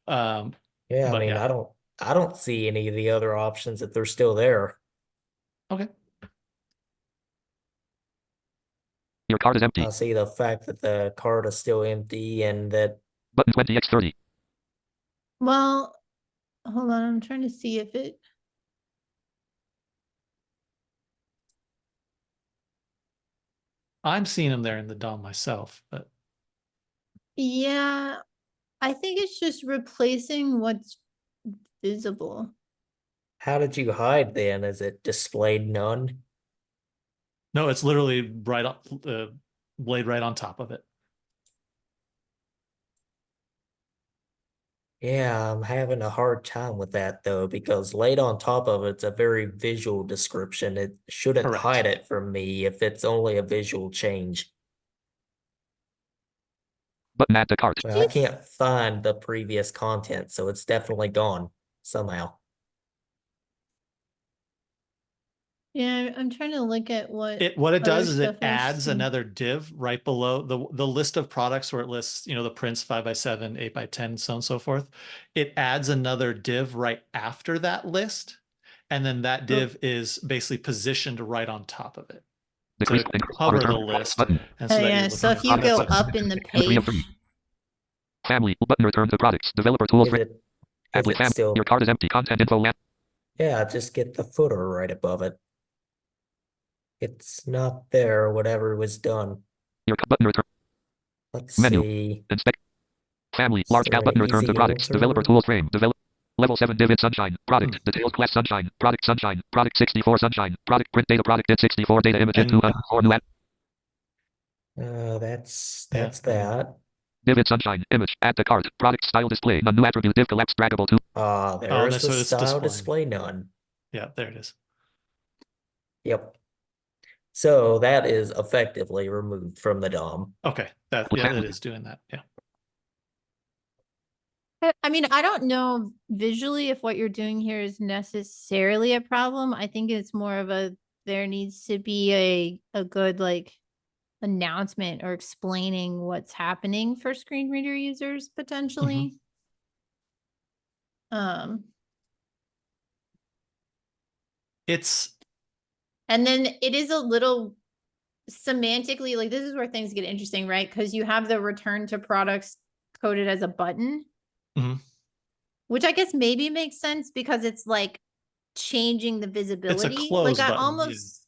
Yeah, I mean, yeah. I don't see any of the other options if they're still there. Okay. Your card is empty. I see the fact that the card is still empty and that button 20x30. Well, hold on, I'm trying to see if it. I'm seeing them there in the DOM myself, but Yeah, I think it's just replacing what's visible. How did you hide then? Is it displayed none? no, it's literally right up, laid right on top of it. Yeah, I'm having a hard time with that though, because laid on top of it's a very visual description. It shouldn't hide it from me if it's only a visual change. Button add to cart. Well, I can't find the previous content, so it's definitely gone somehow. Yeah, I'm trying to look at what it does is it stuff I've adds seen. another div right below the list of products where it lists, you know, the prints 5x7, 8x10, so on and so forth. It adds another div right after that list. And then that div is basically positioned right on top of it. Decrease to increase hover the return product list. button. And so that yeah, you're so looking if you at go products. up in the Entry of page, 3. Family button return to products. Developer tools. Is it Family. still? Your card is empty. Content info lamp. Yeah, just get the footer right above it. It's not there, whatever was done. Your button return. Let's Menu. see. Inspect. Family. Is Large there cap an button return to easy products. answer? Developer tools frame. Level 7 Divid Sunshine. Product. Details class Sunshine. Product Sunshine. Product 64 Sunshine. Product print data. Product did 64 data image in 204 new app. That's Yeah. that. Divid Sunshine. Image. Add to cart. Product style display. None new attribute. Div collapse draggable to. There's that's the what it's style displaying. display none. Yeah, there it is. Yep. So that is effectively removed from the DOM. Okay, that it is doing that. Yeah. I mean, I don't know visually if what you're doing here is necessarily a problem. I think it's more of there needs to be a good like announcement or explaining what's happening for screen reader users potentially. It's And then it is a little semantically, like this is where things get interesting, right? Because you have the return to products coded as a button, which I guess maybe makes sense because it's like changing the visibility. close Like I button, almost,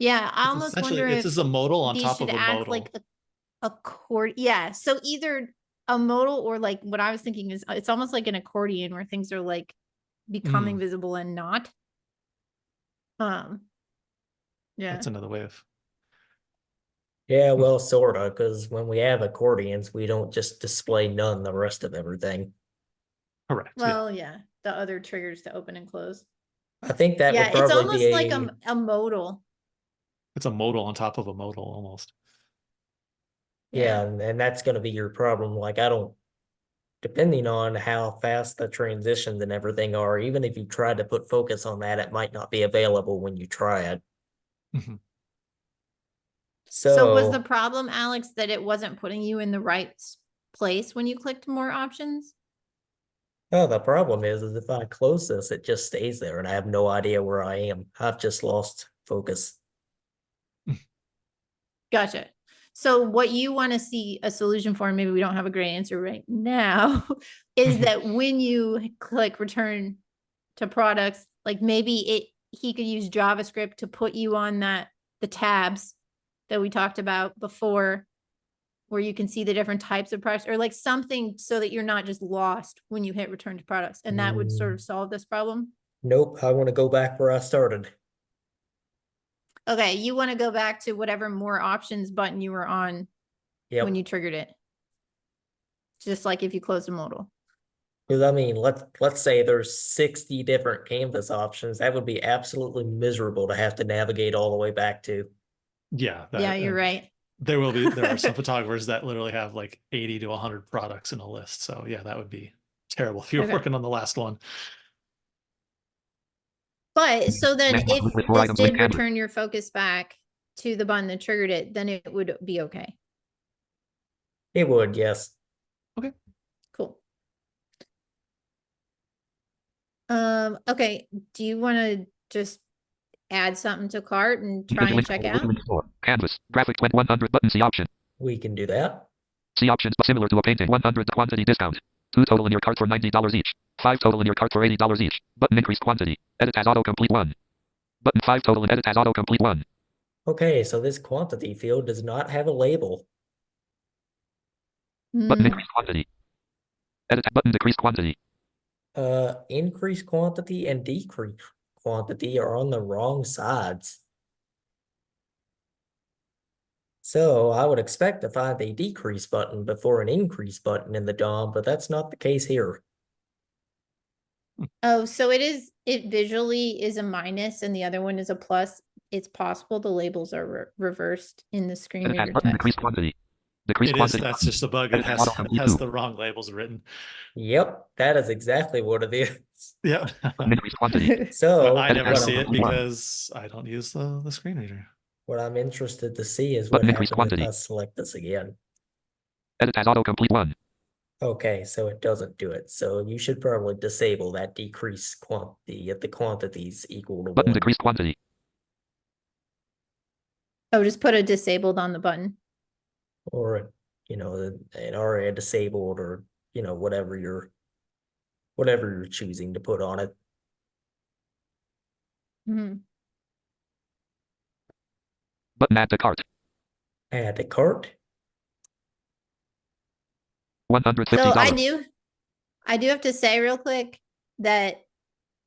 I almost wonder it's if a modal on these top should of a act modal. like a chord. Yeah. So either a modal or like what I was thinking is it's almost like an accordion where things are like becoming visible and not. Yeah. That's another way of. Yeah, well, sorta, because when we have accordions, we don't just display none the rest of everything. Correct. Well, yeah. The other triggers to open and close. I think that would It's probably almost be like a modal. It's a modal on top of a modal almost. Yeah, and that's going to be your problem. Like, depending on how fast the transitions and everything are, even if you try to put focus on that, it might not be available when you try it. So was the problem, Alex, that it wasn't putting you in the right place when you clicked more options? Oh, the problem is if I close this, it just stays there and I have no idea where I am. I've just lost focus. Gotcha. So what you want to see a solution for, and maybe we don't have a great answer right now, is that when you click return to products, like maybe he could use JavaScript to put you on the tabs that we talked about before, where you can see the different types of products, or like something so that you're not just lost when you hit return to products. And that would sort of solve this problem. Nope, I want to go back where I started. Okay, you want to go back to whatever more options button you were on when you triggered it. Just like if you closed a modal. Because I mean, let's say there's 60 different canvas options. That would be absolutely miserable to have to navigate all the way back to. Yeah. Yeah, you're right. There are some photographers that literally have like 80 to 100 products in a list. So yeah, that would be terrible if you're working on the last one. But so then if this did return your focus back to the button that triggered it, then it would be okay. It would, yes. Okay. Cool. Okay. Do you want to just add something to cart and try and check out? Canvas, graphic 100 button, see option. We can do that. See options, but similar to a painting, 100 quantity discount. 2 total in your cart for $90 each. 5 total in your cart for $80 each. Button increased quantity. Edit as autocomplete 1. Button 5 total in edit as autocomplete 1. Okay, so this quantity field does not have a label. Button increased quantity. Edit button decreased quantity. Increase quantity and decrease quantity are on the wrong sides. So I would expect to find a decrease button before an increase button in the DOM, but that's not the case here. Oh, so it visually is a minus and the other one is a plus. It's possible the labels are reversed in the screen reader text. Decreased quantity. Decreased quantity. That's just a bug. It has the wrong labels written. Yep, that is exactly what it is. Yeah. Increased quantity. So I never see it because I don't use the screen reader. What I'm interested to see is what happens if I select this again. Edit as autocomplete 1. Okay, so it doesn't do it. So you should probably disable that decrease quantity if the quantity is equal to Button 1. Decreased quantity. Oh, just put a disabled on the button. or, an ARIA disabled, or, whatever you're choosing to put on it. Mhm. Button add to cart. Add to cart. $150. So I do have to say real quick that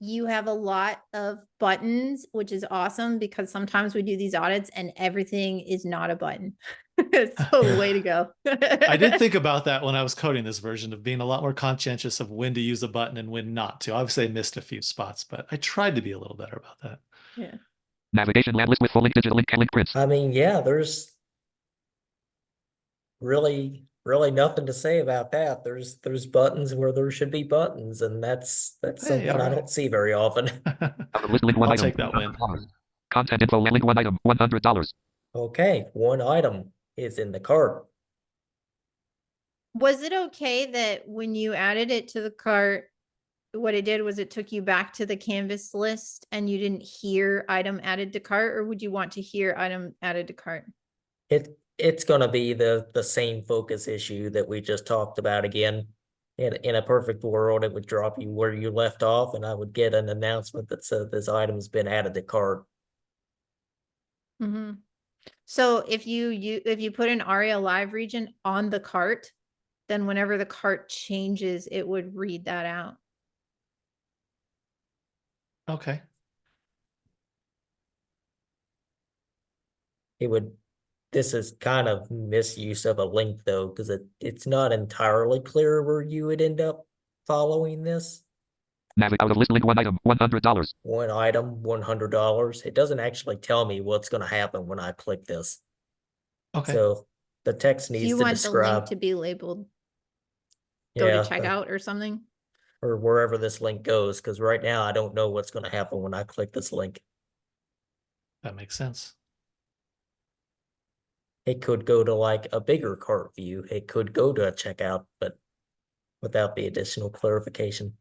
you have a lot of buttons, which is awesome because sometimes we do these audits and everything is not a button. So way to go. I did think about that when I was coding this version, of being a lot more conscientious of when to use a button and when not to. Obviously, I missed a few spots, but I tried to be a little better about that. Yeah. Navigation land list with full link digital link and link prints. I mean, yeah, there's really nothing to say about that. There's buttons where there should be buttons, and that's Hey, something all I right. don't see very often. Out of list link one I'll item. take that win. Content info link one item. $100. Okay, one item is in the cart. Was it okay that when you added it to the cart, what it did was it took you back to the canvas list and you didn't hear item added to cart, or would you want to hear item added to cart? It's gonna be the same focus issue that we just talked about again. In a perfect world, it would drop you where you left off, and I would get an announcement that said this item's been added to cart. Mm-hmm. So if you put an ARIA live region on the cart, then whenever the cart changes, it would read that out. Okay. This is kind of misuse of a link though, because it's not entirely clear where you would end up following this. Navigate out of list link one item. $100. One item, $100. It doesn't actually tell me what's going to happen when I click this. Okay. So the text So needs you to want the link describe, to be labeled go yeah, to checkout or something? or wherever this link goes, because right now I don't know what's going to happen when I click this link. That makes sense. It could go to like a bigger cart view. It could go to a checkout, but without the additional clarification.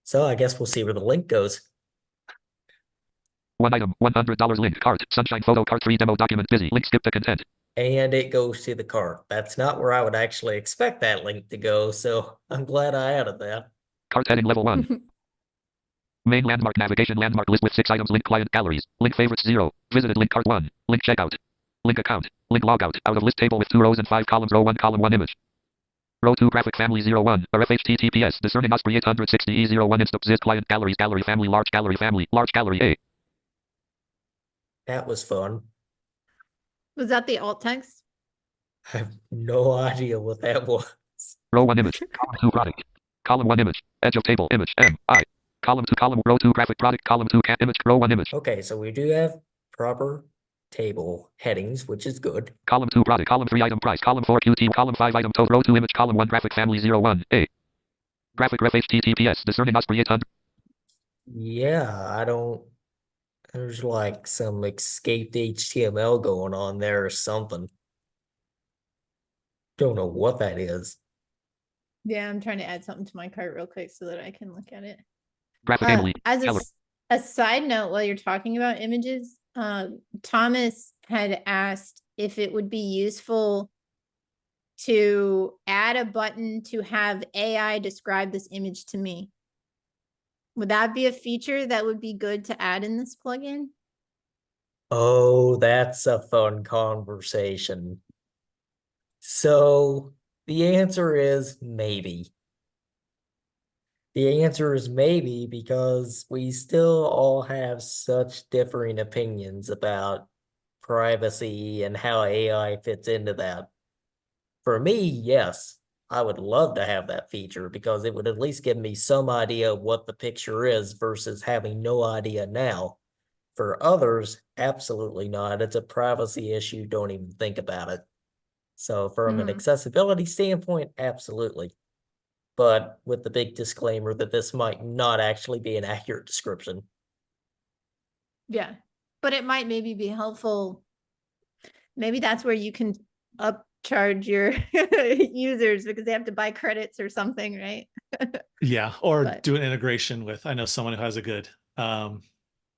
So I guess we'll see where the link goes. One item. $100 link. Cart. Sunshine photo cart 3 demo document busy. Link skip to content. And it goes to the cart. That's not where I would actually expect that link to go, so I'm glad I added that. Cart heading level 1. Main landmark navigation landmark list with 6 items. Link client galleries. Link favorites 0. Visited link cart 1. Link checkout. Link account. Link logout. Out of list table with 2 rows and 5 columns. Row 1 column 1 image. Row 2 graphic family 01. RF HTTPS. Discerning Osprey 860 E01 instance zip client galleries gallery family large gallery A. That was fun. Was that the alt text? I have no idea what that was. Row 1 image. Column 2 product. Column 1 image. Edge of table image MI. Column 2 column row 2 graphic product column 2 cat image row 1 image. Okay, so we do have proper table headings, which is good. Column 2 product column 3 item price column 4 QT column 5 item total row 2 image column 1 graphic family 01 A. Graphic ref HTTPS discerning Osprey 800. Yeah, there's like some escaped HTML going on there or something. Don't know what that is. Yeah, I'm trying to add something to my cart real quick so that I can look at it. Graphic family. As Color. a side note, while you're talking about images, Thomas had asked if it would be useful to add a button to have AI describe this image to me. Would that be a feature that would be good to add in this plugin? Oh, that's a fun conversation. So the answer is maybe. The answer is maybe because we still all have such differing opinions about privacy and how AI fits into that. For me, yes, I would love to have that feature because it would at least give me some idea of what the picture is versus having no idea now. For others, absolutely not. It's a privacy issue. Don't even think about it. So from an accessibility standpoint, absolutely. But with the big disclaimer that this might not actually be an accurate description. Yeah, but it might maybe be helpful. Maybe that's where you can upcharge your users because they have to buy credits or something, right? Yeah, or But- do an integration with, I know someone who has a good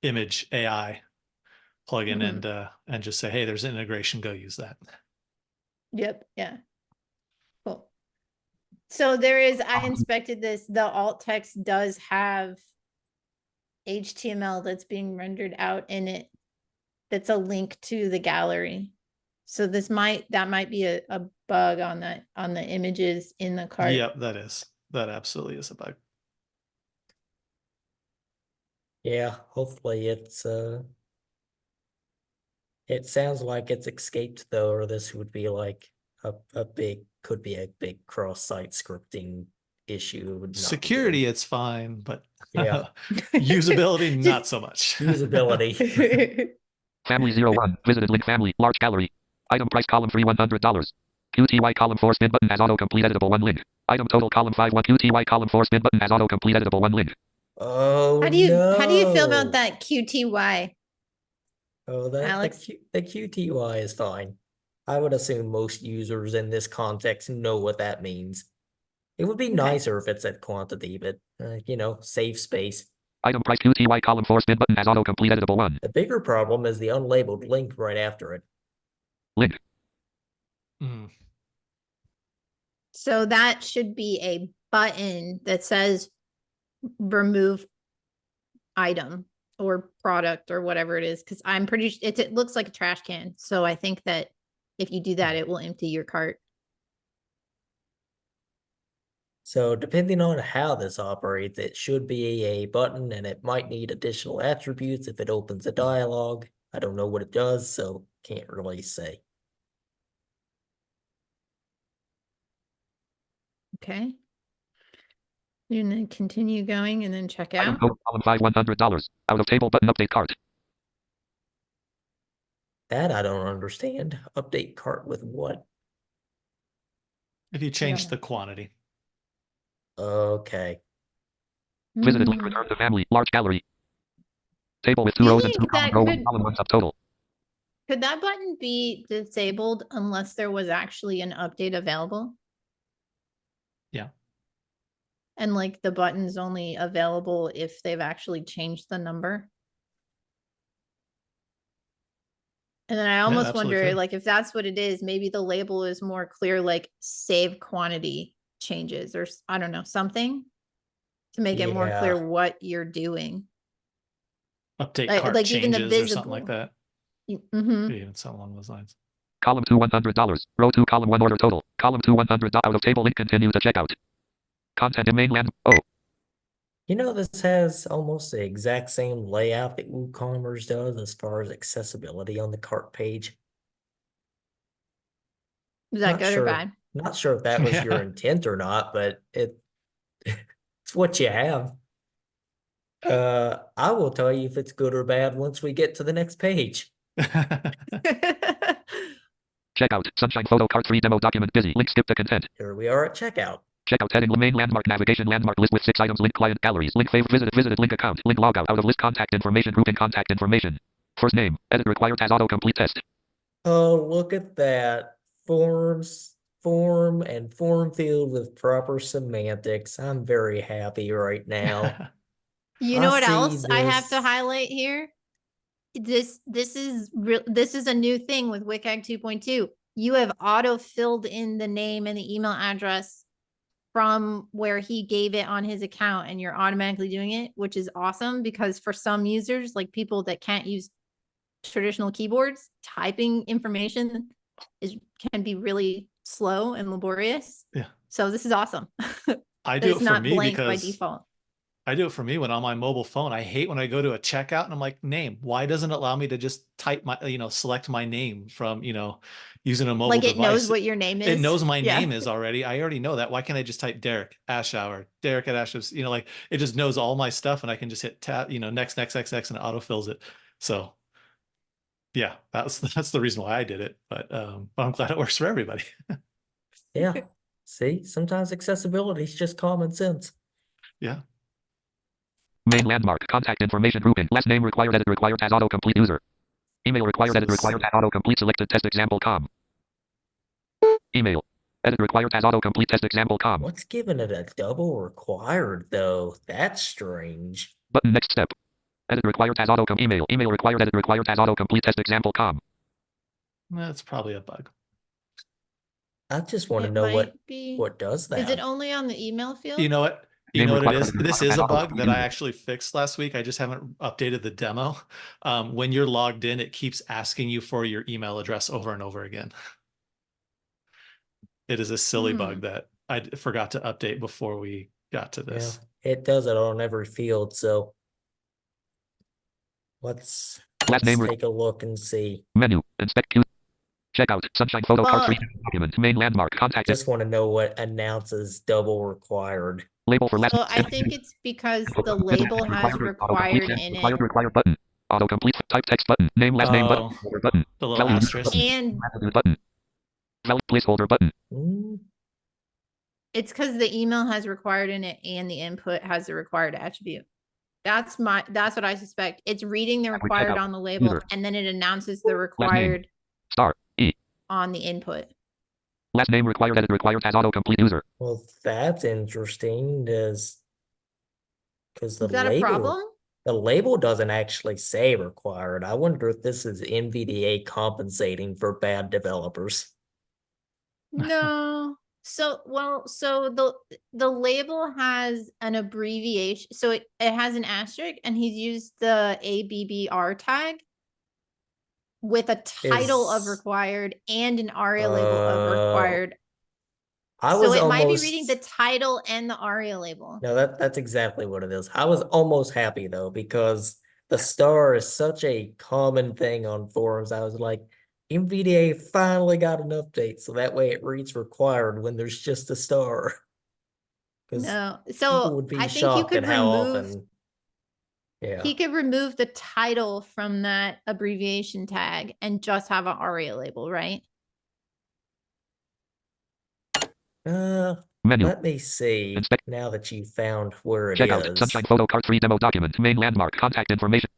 image AI plugin and just say, hey, there's an integration, go use that. Yep. Yeah. Cool. So there is, I inspected this, the alt text does have HTML that's being rendered out in it. That's a link to the gallery. So that might be a bug on the images in the cart. Yep, that absolutely is a bug. Yeah, hopefully it sounds like it's escaped though, or this would be like could be a big cross-site scripting issue. It would not be Security, good. it's fine, but Yeah. usability, not so much. Usability. Family 01, visited link family, large gallery. Item price column 3, $100. QTY column 4 spin button has autocomplete editable 1 link. Item total column 5, 1 QTY column 4 spin button has autocomplete editable 1 link. Oh, How do you feel no. about that QTY? Oh, Alex? the QTY is fine. I would assume most users in this context know what that means. It would be nicer if it said quantity, but save space. Item price QTY column 4 spin button has autocomplete editable 1. The bigger problem is the unlabeled link right after it. Link. So that should be a button that says remove item or product or whatever it is, because I'm pretty sure it looks like a trash can. So I think that if you do that, it will empty your cart. So depending on how this operates, it should be a button and it might need additional attributes if it opens a dialog. I don't know what it does, so can't really say. Okay. You're gonna continue going and then check Item out. total column 5, $100. Out of table button update cart. That I don't understand. Update cart with what? If you change the quantity. Okay. Visited link return to family, large gallery. Table with 2 You rows and think 2 column that row 1 column 1 subtotal. Could that button be disabled unless there was actually an update available? Yeah. And like the button's only available if they've actually changed the number? And then I almost wonder, could. like, if that's what it is, maybe the label is more clear, like save quantity changes or I don't know, something to make it more clear Yeah. what you're doing. Update Like- cart like even the changes or something like that. Mm-hmm. Even something along those lines. Column 2, $100. Row 2, column 1 order total. Column 2, $100. Out of table link continue to checkout. Content in mainland. Oh, This has almost the exact same layout that WooCommerce does as far as accessibility on the cart page. Is that Not good sure, or bad? Not sure if that was your Yeah. intent or not, but it's what you have. I will tell you if it's good or bad once we get to the next page. checkout. Sunshine photo cart 3 demo document busy. Link skip to content. Here we are at checkout. Checkout heading main landmark navigation landmark list with 6 items link client galleries link favorite visited link account link logout out of list contact information grouping contact information first name edit required as autocomplete test. Oh, look at that. Form and form field with proper semantics. I'm very happy right now. You know I what see else I have to this. highlight here? This is a new thing with WCAG 2.2. You have auto filled in the name and the email address from where he gave it on his account, and you're automatically doing it, which is awesome because for some users, like people that can't use traditional keyboards, typing information can be really slow and laborious. Yeah. So this is awesome. I do it it's for not me blank by because default. I do it for me when on my mobile phone. I hate when I go to a checkout and I'm like, name. Why doesn't it allow me to just type my, select my name from, using a mobile Like it device? knows what your name is. It knows my Yeah. name is already. I already know that. Why can't I just type Derek Ashour, Derek at Ashow's, like it just knows all my stuff and I can just hit tab, next, and it autofills it. So yeah, that's the reason why I did it. But I'm glad it works for everybody. Yeah. See, sometimes accessibility is just common sense. Yeah. Main landmark contact information grouping last name required edit required as autocomplete user email required edit required as autocomplete selected test example com email edit required as autocomplete test example com What's giving it a double required though? That's strange. button next step Edit required as autocomplete. Email required. Edit required as autocomplete. Test example com. That's probably a bug. I just want to It know might be. what does that. Is it only on the email field? You know what? You Name know what it required. is? Edit This required is as a bug autocomplete that I user. actually fixed last week. I just haven't updated the demo. When you're logged in, it keeps asking you for your email address over and over again. It is a silly bug that I forgot to update before we got to this. Yeah, it does it on every field. So let's name take a look and see. Menu. Inspect queue. Checkout. Sunshine photo card. 3 document. Main landmark. Contact. Just want to know what announces double required. Label for last. So I think it's because the label has required in it. Required button. Autocomplete. Type text button. Name last name button. Button. The little asterisk. And Button. Valid placeholder button. it's because the email has required in it and the input has the required attribute. That's what I suspect. It's reading the required on the label and then it announces the required Star E on the input. Last name required. Edit required as autocomplete user. Well, that's interesting. Because the Is that a problem? The label doesn't actually say required. I wonder if this is NVDA compensating for bad developers. No. So the label has an abbreviation. So it has an asterisk and he's used the ABBR tag with a title of required and an ARIA label of required. So it might be reading the title and the ARIA label. No, that's exactly what it is. I was almost happy though, because the star is such a common thing on forums. I was like, NVDA finally got an update, so that way it reads required when there's just a star. No, people so would be I think you shocked could at how remove. often. Yeah, He could remove the title from that abbreviation tag and just have an ARIA label, right? Menu. Let me see. Inspect. Now that you found where it Checkout. is. Sunshine photo card 3 demo document. Main landmark. Contact information.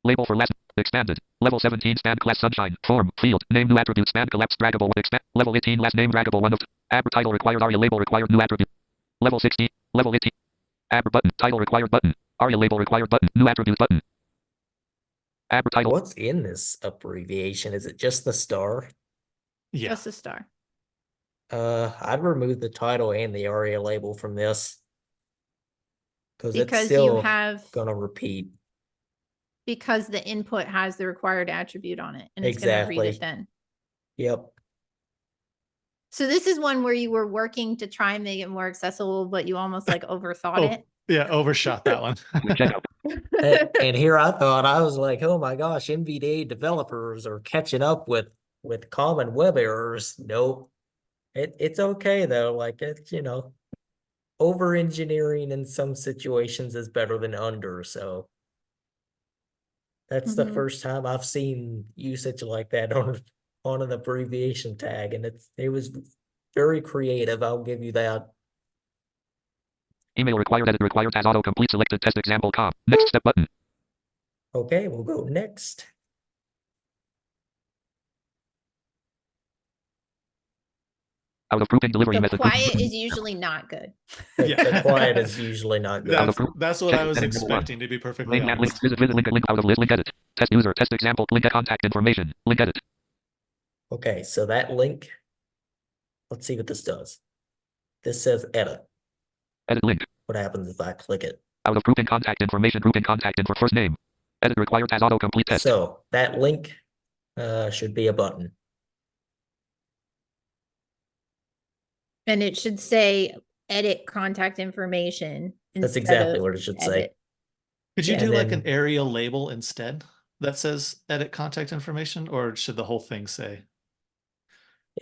Label for last. Expanded. Level 17 span class Sunshine. Form. Field. Name new attribute. Span collapse draggable. Expand. Level 18 last name draggable 1 of. Aber title required. ARIA label required. New attribute. Level 16. Level 18. Aber button. Title required button. ARIA label required button. New attribute button. Aber title. What's in this abbreviation? Is it just the star? Yeah. Just a star. I'd remove the title and the ARIA label from this. Because it's Because still you have gonna repeat. because the input has the required attribute on it and it's gonna read Exactly. it then. Yep. So this is one where you were working to try and make it more accessible, but you almost like overthought it. Yeah, overshot that one. Checkout. And here I thought, I was like, oh my gosh, NVDA developers are catching up with common web errors. Nope. It's okay though. Like it's, over engineering in some situations is better than under. So that's the first time I've seen usage like that on an abbreviation tag, and it was very creative. I'll give you that. Email required. Edit required as autocomplete. Selected test example com. Next step button. Okay, we'll go next. Out of grouping delivery The method. quiet is usually not good. The quiet is usually not good. That's what I was expecting, to be perfectly Name honest. visit link out of list. Link edit. Test user. Test example. Link contact information. Link edit. Okay, so that link, let's see what this does. This says edit. Edit link. What happens if I click it? Out of grouping contact information. Grouping contact info first name. Edit required as autocomplete test. So that link should be a button. And it should say edit contact information. That's instead exactly of what it should say. edit. Could you Yeah, do and like an then- ARIA label instead that says edit contact information, or should the whole thing say?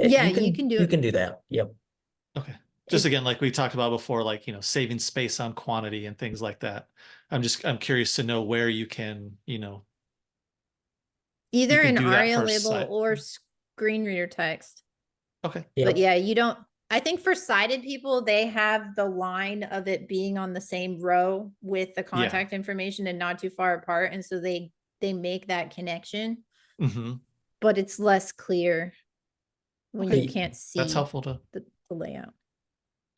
Yeah, you can do You it. can do that. Yep. Okay. Just again, like we talked about before, like, saving space on quantity and things like that. I'm curious to know where you can, Either can an do that ARIA for label site. or screen reader text. Okay. Yep. But yeah, you don't. I think for sighted people, they have the line of it being on the same row with the contact information and not too far apart. And so they make that connection, Mm-hmm. but it's less clear when Okay. you can't see That's helpful to. the layout.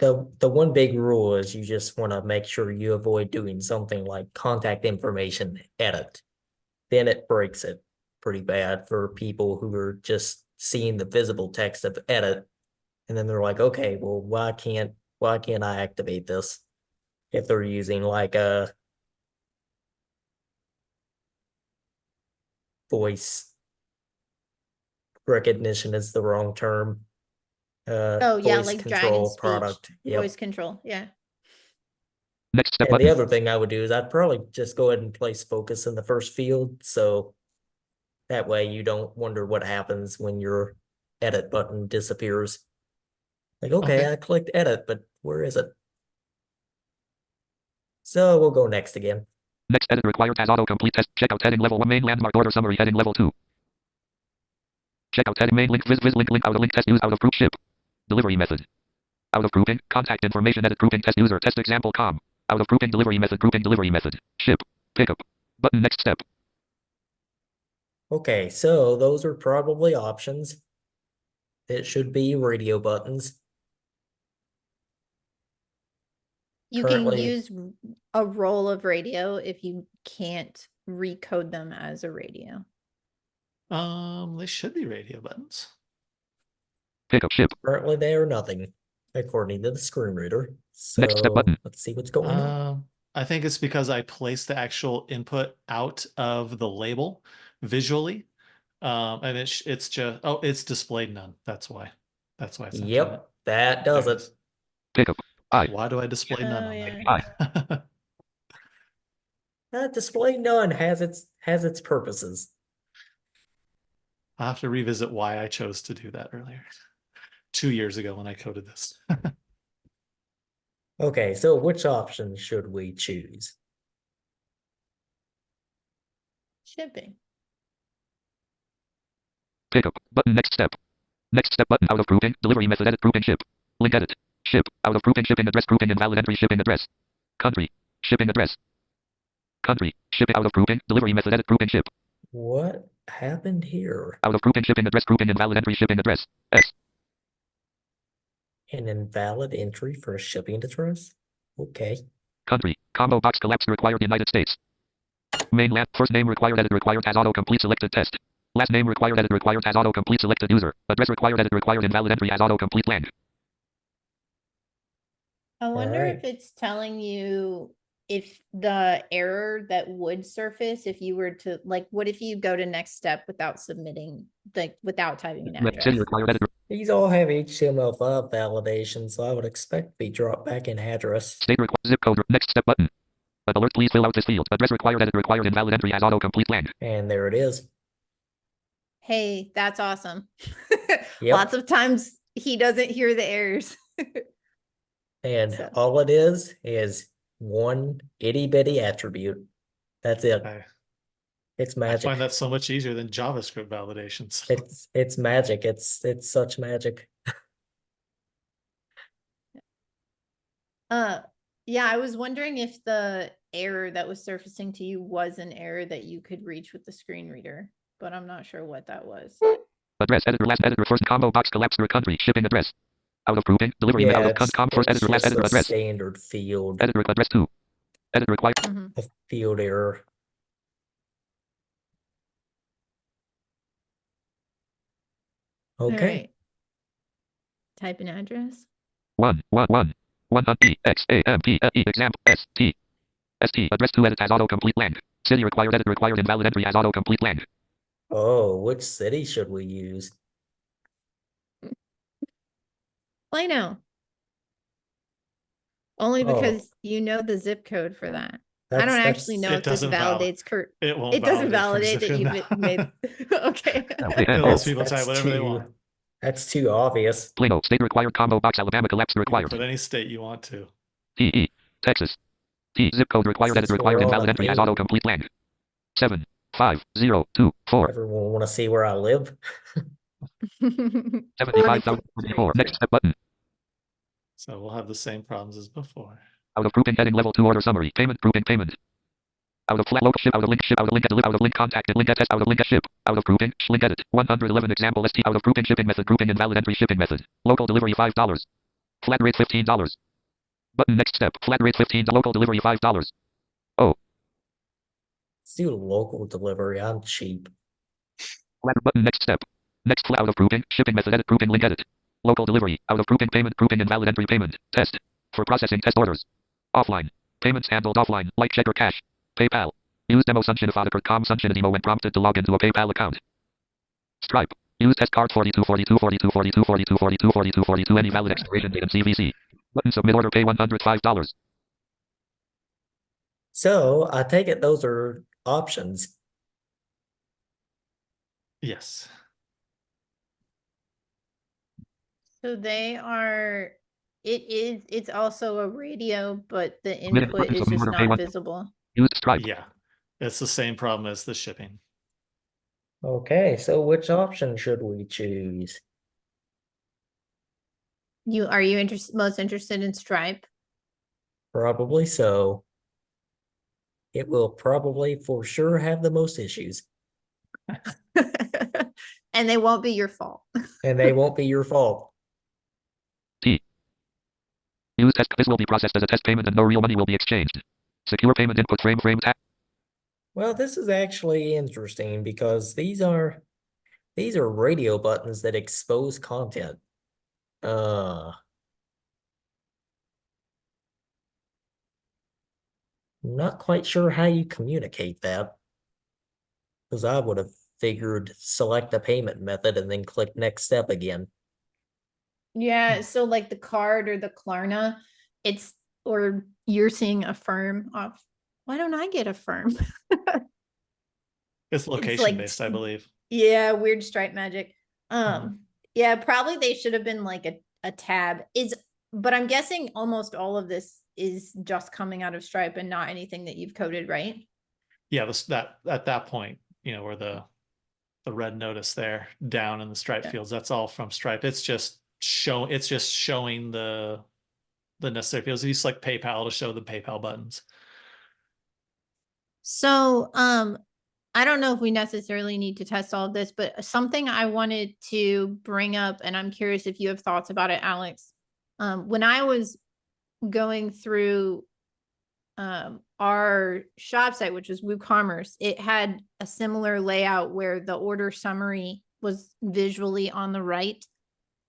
the one big rule is you just want to make sure you avoid doing something like contact information edit. Then it breaks it pretty bad for people who are just seeing the visible text of edit. And then they're like, okay, well, why can't I activate this if they're using like a voice recognition is the wrong term. Oh yeah, Voice like control Dragon Speech, product. Yep. voice control. Yeah. Next step And button. the other thing I would do is I'd probably just go ahead and place focus in the first field. So that way you don't wonder what happens when your edit button disappears. Like, okay, I clicked edit, but where is it? So we'll go next again. Next edit required as autocomplete test. Checkout heading level 1 main landmark order summary heading level 2. Checkout heading main link viz link out of link test use out of group ship. Delivery method. Out of grouping contact information edit grouping test user test example com. Out of grouping delivery method ship pickup button next step. Okay, so those are probably options. It should be radio buttons. You Currently- can use a role of radio if you can't recode them as a radio. They should be radio buttons. Pickup ship. Currently they are nothing, according to the screen reader. So Next step button. let's see what's going on. I think it's because I placed the actual input out of the label visually. And it's just, oh, it's displayed none. That's why. That's why it's not doing it. Yep, that does There it. is. Pickup. I. Why do I display none Oh, on yeah. my That display none has its purposes. I'll have to revisit why I chose to do that earlier. 2 years ago when I coded this. Okay, so which option should we choose? Shipping. Pickup button next step. Next step button out of grouping delivery method edit grouping ship. Link edit. Ship out of grouping shipping address grouping invalid entry shipping address. Country shipping address. Country shipping out of grouping delivery method edit grouping ship. What happened here? Out of grouping shipping address grouping invalid entry shipping address. S. An invalid entry for a shipping address? Okay. Country combo box collapsed required United States. Mainland first name required edit required has autocomplete selected test. Last name required edit required has autocomplete selected user. Address required edit required invalid entry has autocomplete land. I wonder right. if it's telling you if the error that would surface if you were to like, what if you go to next step without submitting, like without typing an address? City required edit. These all have HTML5 validation, so I would expect to be dropped back in address. State required zip code. Next step button. Alert please fill out this field. Address required edit required invalid entry has autocomplete land. And there it is. Hey, that's awesome. Yep. Lots of times he doesn't hear the errors. And So- all it is one itty bitty attribute. That's it. It's I magic. find that so much easier than JavaScript validations. It's magic. It's such magic. Yeah, I was wondering if the error that was surfacing to you was an error that you could reach with the screen reader, but I'm not sure what that was. Address editor last editor first combo box collapse for a country shipping address. Out of grouping delivery Yeah, out of it's, com first it's editor last just editor a address. standard field, Editor address 2. Edit required. Mhm. a field error. All Okay. right. Type an address. 1 E X A M P E example S T address 2 edit has autocomplete land. City required edit required invalid entry has autocomplete land. Oh, which city should we use? Plano. Only Oh. because you know the zip code for that. I That's- don't actually know It if this doesn't valid- validates Kurt. It won't. It doesn't validate validate that from you've zip made. Okay. Unless people that's type whatever they want. That's too obvious. Plano state required combo box Alabama collapse You can required. put any state you want to. TE Texas. T zip code required edit Since required we're all invalid in entry has Maine. autocomplete land. 7 5 0 2 4 Everyone want to see where I live? 75,024. Next step button. So we'll have the same problems as before. Out of grouping heading level 2 order summary. Payment grouping payment. Out of flat local ship out of link deliver out of link contacted link test out of link ship out of grouping link edit 111 example ST out of grouping shipping method grouping invalid entry shipping method local delivery $5 Flat rate $15. Button next step. Flat rate $15. Local delivery $5. Oh. Let's do local delivery. I'm cheap. Flat button next step. Next flat out of grouping. Shipping method edit. Grouping link edit. Local delivery. Out of grouping payment. Grouping invalid entry payment. Test. For processing test orders. Offline. Payments handled offline. Like check or cash. PayPal. Use demo sunshineaudit.com sunshineademo when prompted to log into a PayPal account. Stripe. Use test card 42. Any valid expiration date and CVC. Button submit order pay $105. So I take it those are options. Yes. So they are, it's also a radio, but the Submit input button is submit just order pay not one. visible. Use Stripe. Yeah. It's the same problem as the shipping. Okay, so which option should we choose? Are you most interested in Stripe? Probably so. It will probably for sure have the most issues. And they won't be your fault. And they won't be your fault. T. Use test. This will be processed as a test payment and no real money will be exchanged. Secure payment input frame tag. Well, this is actually interesting because these are radio buttons that expose content. Not quite sure how you communicate that. Because I would have figured select the payment method and then click next step again. Yeah, so like the card or the Klarna, or you're seeing Affirm off. Why don't I get Affirm? It's location based, I believe. Yeah, weird Stripe magic. Yeah, probably they should have been like a tab. But I'm guessing almost all of this is just coming out of Stripe and not anything that you've coded, right? Yeah, that at that point, where the red notice there down in the Stripe fields, that's all from Stripe. It's just showing the necessary fields. You select PayPal to show the PayPal buttons. So I don't know if we necessarily need to test all of this, but something I wanted to bring up, and I'm curious if you have thoughts about it, Alex. When I was going through our shop site, which was WooCommerce, it had a similar layout where the order summary was visually on the right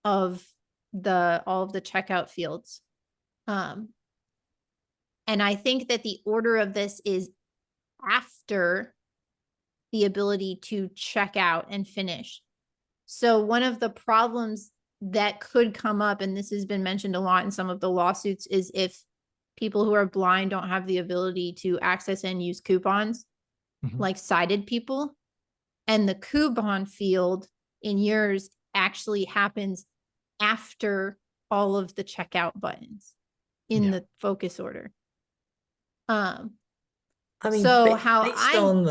of all of the checkout fields. And I think that the order of this is after the ability to check out and finish. So one of the problems that could come up, and this has been mentioned a lot in some of the lawsuits, is if people who are blind don't have the ability to access and use coupons, like sighted people. And the coupon field in yours actually happens after all of the checkout buttons in the focus order. I mean, so based on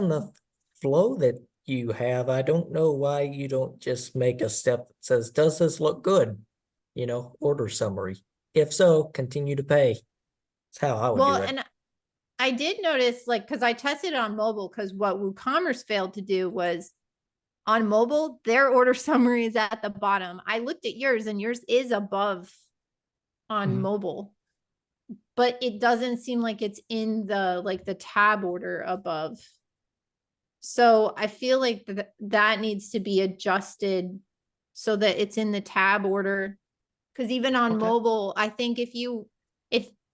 the flow that you have, I don't know why you don't just make a step that says, does this look good? Order summary. If so, continue to pay. That's how I would do it. And I did notice, because I tested it on mobile, because what WooCommerce failed to do was on mobile, their order summary is at the bottom. I looked at yours and yours is above on mobile, but it doesn't seem like it's in the tab order above. So I feel like that needs to be adjusted so that it's in the tab order. Because even on mobile, I think if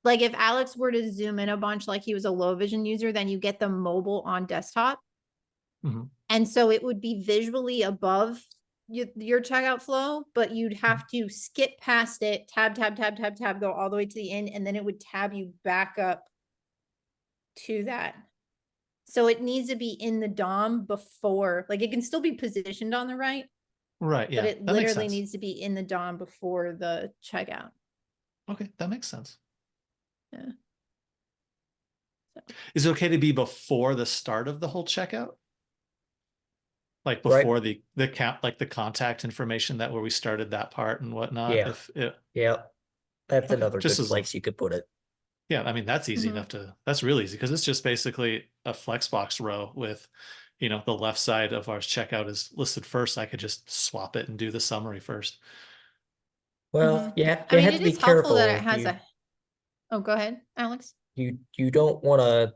Alex were to zoom in a bunch like he was a low vision user, then you get the mobile on desktop. And so it would be visually above your checkout flow, but you'd have to skip past it, tab, go all the way to the end, and then it would tab you back up to that. So it needs to be in the DOM before, it can still be positioned on the right. Right, yeah. But it literally needs to be in the DOM before the checkout. Okay, that makes sense. Yeah. So. Is it okay to be before the start of the whole checkout? Like before the count, like the contact information where we started that part and whatnot. Yeah. That's another good place you could put it. Yeah, I mean, that's easy enough that's really easy because it's just basically a Flexbox row with, the left side of our checkout is listed first. I could just swap it and do the summary first. Well, you I mean, have it to be is helpful that it careful. has a. Oh, go ahead, Alex. You don't want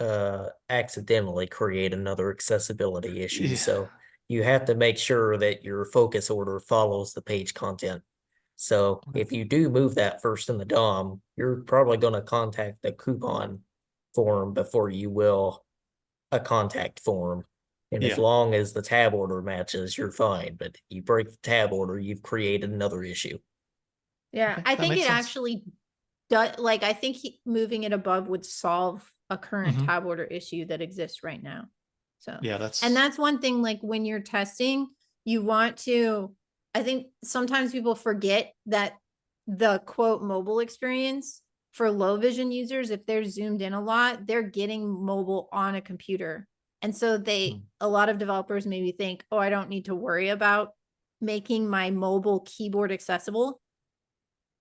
to accidentally create another accessibility issue. Yeah. So you have to make sure that your focus order follows the page content. So if you do move that first in the DOM, you're probably going to contact the coupon form before you will a contact form. And as Yeah. long as the tab order matches, you're fine. But you break the tab order, you've created another issue. Yeah, Okay, I that think it makes sense. actually does. Like, I think moving it above would solve a current Mhm. tab order issue that exists right now. So Yeah, that's and that's one thing. Like when you're testing, you want to. I think sometimes people forget that the quote mobile experience for low vision users, if they're zoomed in a lot, they're getting mobile on a computer. And so a lot of developers maybe think, oh, I don't need to worry about making my mobile keyboard accessible.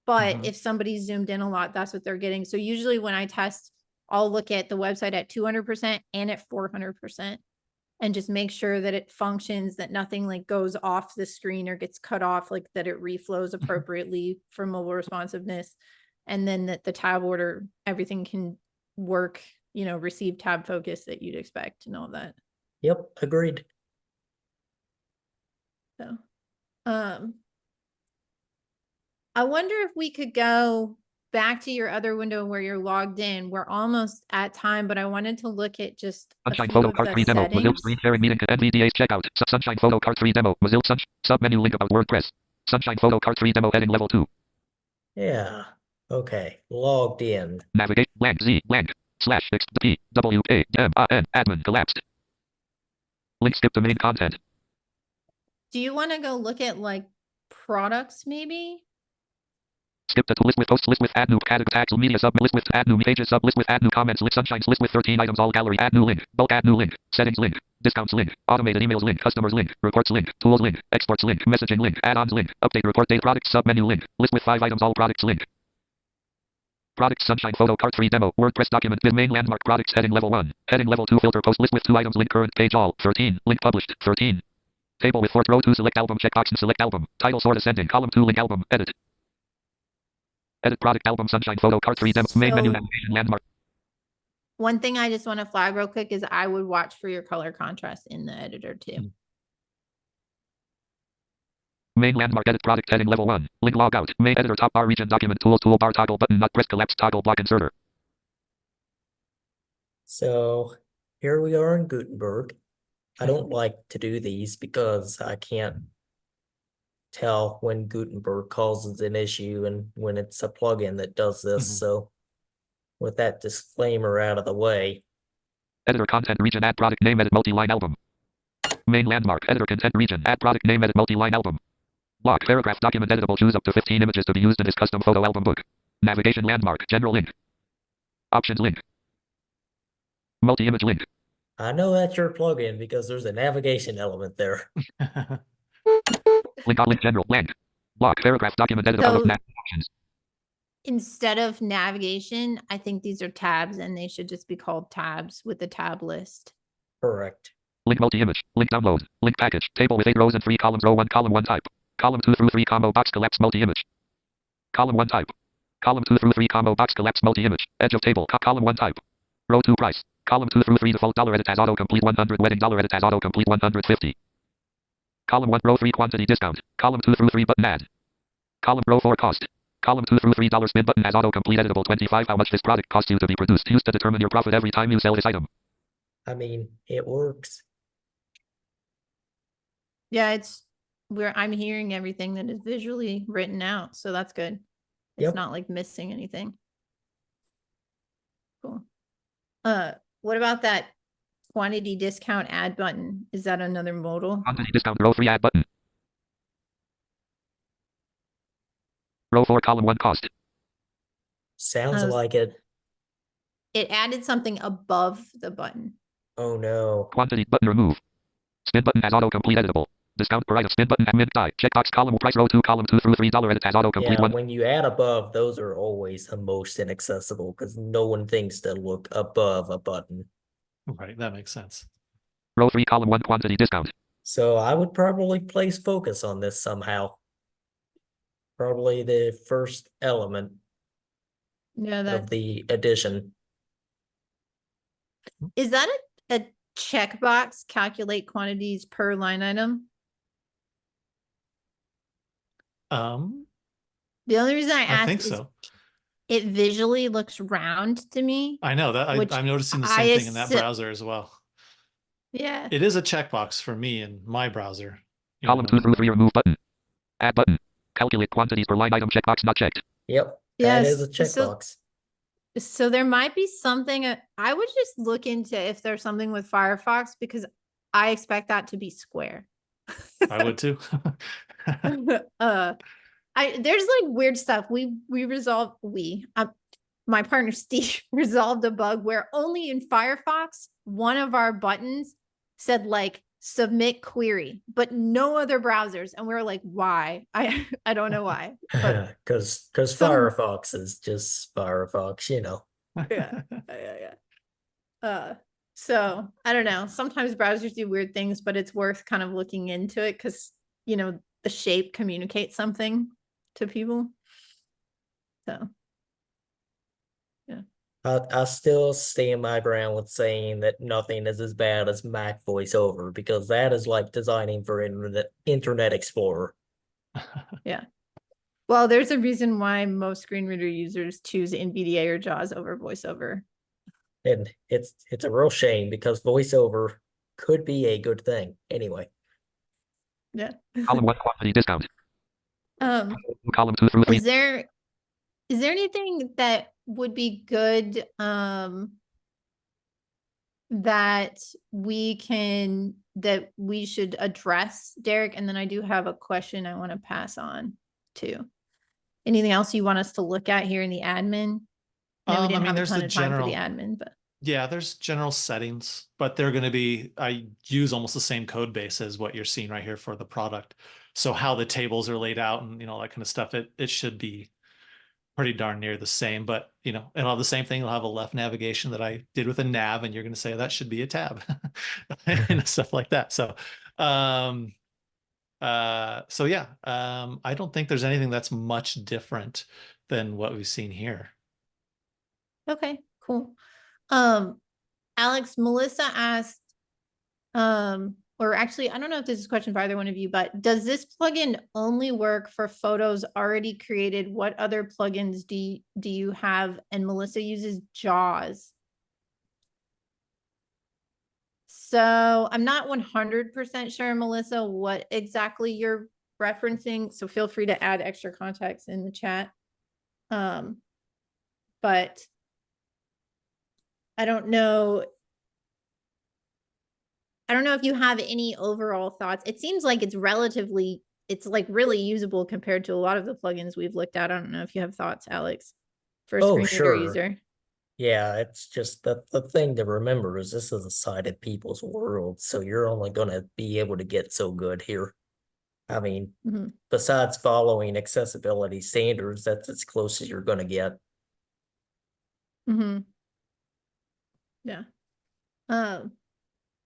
But Mhm. if somebody's zoomed in a lot, that's what they're getting. So usually when I test, I'll look at the website at 200% and at 400% and just make sure that it functions, that nothing like goes off the screen or gets cut off, like that it reflows appropriately for mobile responsiveness. And then that the tab order, everything can work, receive tab focus that you'd expect and all that. Yep, agreed. So, I wonder if we could go back to your other window where you're logged in. We're almost at time, but I wanted to look at just a Sunshine few Photo of Card the 3 demo. Mozilla settings. screen sharing meeting to NVDA's checkout. Sunshine Photo Card 3 demo. Mozilla submenu link about WordPress. Sunshine Photo Card 3 demo heading level 2. Yeah. Okay. Logged in. Navigate blank Z blank slash X P W A M A N admin collapsed. Link skip to main content. Do you want to go look at like products maybe? Skip to list with posts, list with add new category tags, media sub list with add new pages sub list with add new comments, list sunshines list with 13 items all gallery add new link, bulk add new link, settings link, discounts link, automated emails link, customers link, reports link, tools link, exports link, messaging link, add-ons link, update report date products sub menu link, list with 5 items all products link. Products Sunshine Photo Card 3 demo WordPress document with main landmark products heading level 1 heading level 2 filter post list with 2 items link current page all 13 link published 13 table with 4 row 2 select album checkbox and select album title sort ascending column 2 link album edit product album Sunshine Photo Card 3 demo main menu navigation landmark. One thing I just want to flag real quick is I would watch for your color contrast in the editor too. Main landmark edit product heading level 1 link log out main editor top bar region document tools toolbar toggle button not press collapse toggle block inserter. So here we are in Gutenberg. I don't like to do these because I can't tell when Gutenberg causes an issue and when it's a plugin that does this. Mhm. So with that disclaimer out of the way, Editor content region add product name edit multi-line album. Main landmark editor content region add product name edit multi-line album. Block paragraph document editable choose up to 15 images to be used in this custom photo album book. Navigation landmark general link. Options link. Multi-image link. I know that's your plugin because there's a navigation element there. Link on link general blank. Block paragraph document editable So- options. Instead of navigation, I think these are tabs and they should just be called tabs with the tab list. Correct. Link multi-image. Link download. Link package. Table with 8 rows and 3 columns. Row 1 column 1 type. Column 2 through 3 combo box collapse multi-image. Column 1 type. Column 2 through 3 combo box collapse multi-image. Edge of table. Column 1 type. Row 2 price. Column 2 through 3 default dollar edit as autocomplete 100 wedding dollar edit as autocomplete 150. Column 1 row 3 quantity discount. Column 2 through 3 button add. Column row 4 cost. Column 2 through $3 spin button as autocomplete editable 25 how much this product costs you to be produced used to determine your profit every time you sell this item. I mean, it works. Yeah, I'm hearing everything that is visually written out, so that's good. It's Yep. not like missing anything. Cool. What about that quantity discount add button? Is that another modal? Quantity discount row 3 add button. Row 4 column 1 cost. Sounds Oh. like it. It added something above the button. Oh no. Quantity button remove. Spin button as autocomplete editable. Discount per item spin button at mid die. Checkbox column price row 2 column 2 through $3 edit as autocomplete Yeah, 1. when you add above, those are always the most inaccessible because no one thinks to look above a button. Right, that makes sense. Row 3 column 1 quantity discount. So I would probably place focus on this somehow. Probably the first element Yeah, of the addition. is that a checkbox, calculate quantities per line item? The only reason I I ask think is so. it visually looks round to me. I know that which I'm noticing the I same thing in that assu- browser as well. Yeah. It is a checkbox for me in my browser. You Column know, 2 through 3 remove button. Add button. Calculate quantities per line item checkbox not checked. Yep, that is Yes. a checkbox. So there might be something, I would just look into if there's something with Firefox because I expect that to be square. I would too. There's like weird stuff. My partner Steve resolved a bug where only in Firefox, one of our buttons said like submit query, but no other browsers. And we were like, why? I don't know why. But Because Firefox is just Firefox, you know. yeah. So I don't know. Sometimes browsers do weird things, but it's worth kind of looking into it because the shape communicates something to people. So I still stand my ground with saying that nothing is as bad as Mac VoiceOver because that is like designing for Internet Explorer. yeah. Well, there's a reason why most screen reader users choose NVDA or JAWS over VoiceOver. And it's a real shame because VoiceOver could be a good thing anyway. Yeah. Column 1 quantity discount. Column 2 through 3. Is there anything that would be good that we should address, Derek? And then I do have a question I want to pass on too. Anything else you want us to look at here in the admin? No, we didn't have a ton of time for the admin, but yeah, there's general settings, but they're going to be, I use almost the same code base as what you're seeing right here for the product. So how the tables are laid out and, that kind of stuff, it should be pretty darn near the same, but it'll have the same thing. It'll have a left navigation that I did with a nav, and you're going to say that should be a tab and stuff like that. So, yeah, I don't think there's anything that's much different than what we've seen here. okay, cool. Alex, Melissa asked, or actually, I don't know if this is a question for either one of you, but does this plugin only work for photos already created? What other plugins do you have? And Melissa uses JAWS. So I'm not 100% sure, Melissa, what exactly you're referencing. So feel free to add extra context in the chat. But I don't know if you have any overall thoughts. It seems like it's like really usable compared to a lot of the plugins we've looked at. I don't know if you have thoughts, Alex, for a screen reader user. Yeah, it's just the thing to remember is this is a sighted people's world, so you're only going to be able to get so good here. I mean, besides following accessibility standards, that's as close as you're going to get. Yeah.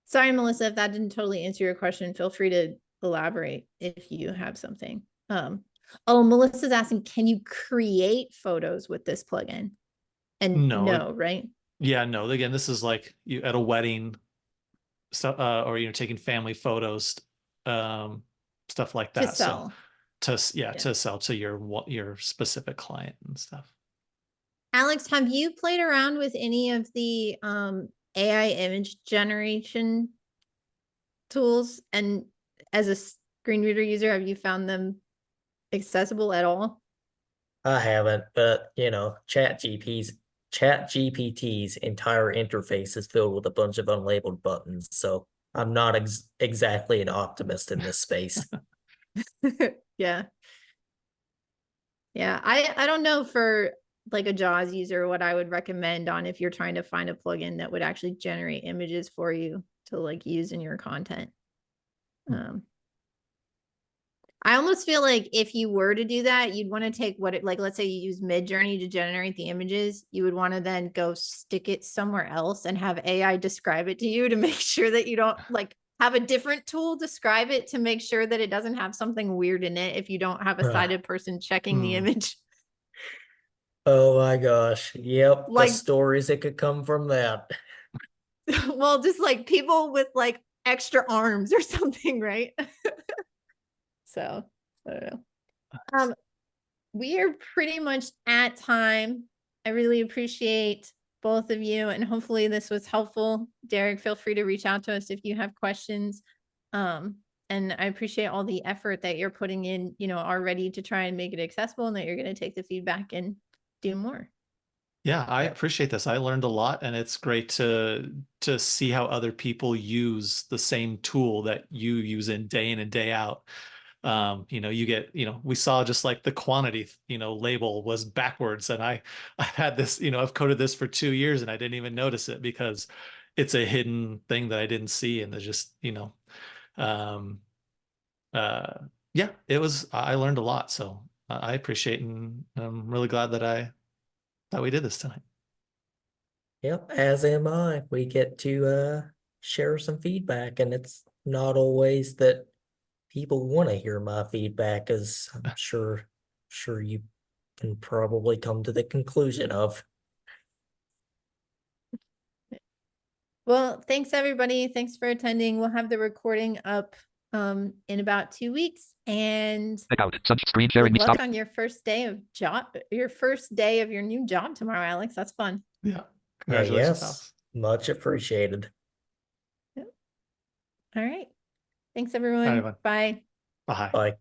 Sorry, Melissa, if that didn't totally answer your question, feel free to elaborate if you have something. Oh, Melissa's asking, can you create photos with this plugin? And no, right? Yeah, no. Again, this is like you at a wedding, or taking family photos, stuff like that. To sell. So to sell to your specific client and stuff. Alex, have you played around with any of the AI image generation tools? And as a screen reader user, have you found them accessible at all? I haven't, but ChatGPT's entire interface is filled with a bunch of unlabeled buttons, so I'm not exactly an optimist in this space. Yeah. I don't know for like a JAWS user what I would recommend on if you're trying to find a plugin that would actually generate images for you to like use in your content. I almost feel like if you were to do that, you'd want to take let's say you use Midjourney to generate the images, you would want to then go stick it somewhere else and have AI describe it to you to make sure that you don't like have a different tool describe it to make sure that it doesn't have something weird in it if you don't have a sighted person checking the image. Oh my gosh. Yep. Like- the stories that could come from that. Well, just like people with like extra arms or something, right? So I don't know. We are pretty much at time. I really appreciate both of you, and hopefully this was helpful. Derek, feel free to reach out to us if you have questions. And I appreciate all the effort that you're putting in, you know, already to try and make it accessible, and that you're going to take the feedback and do more. Yeah, I appreciate this. I learned a lot, and it's great to see how other people use the same tool that you use in and day out. You know, you get, you know, we saw just like the quantity, you know, label was backwards, and I had this, you know, I've coded this for 2 years and I didn't even notice it because it's a hidden thing that I didn't see, and there's just, you know, yeah, I learned a lot, so I appreciate, and I'm really glad that we did this tonight. Yep, as am I. We get to share some feedback, and it's not always that people want to hear my feedback, as I'm sure you can probably come to the conclusion of. Well, thanks everybody. Thanks for attending. We'll have the recording up in about 2 weeks, and Check out such screen sharing. good luck Stop. on your first day of your new job tomorrow, Alex. That's fun. Yeah, congratulations, Alex. Much appreciated. All right. Thanks everyone. everyone. Bye. Bye. Bye.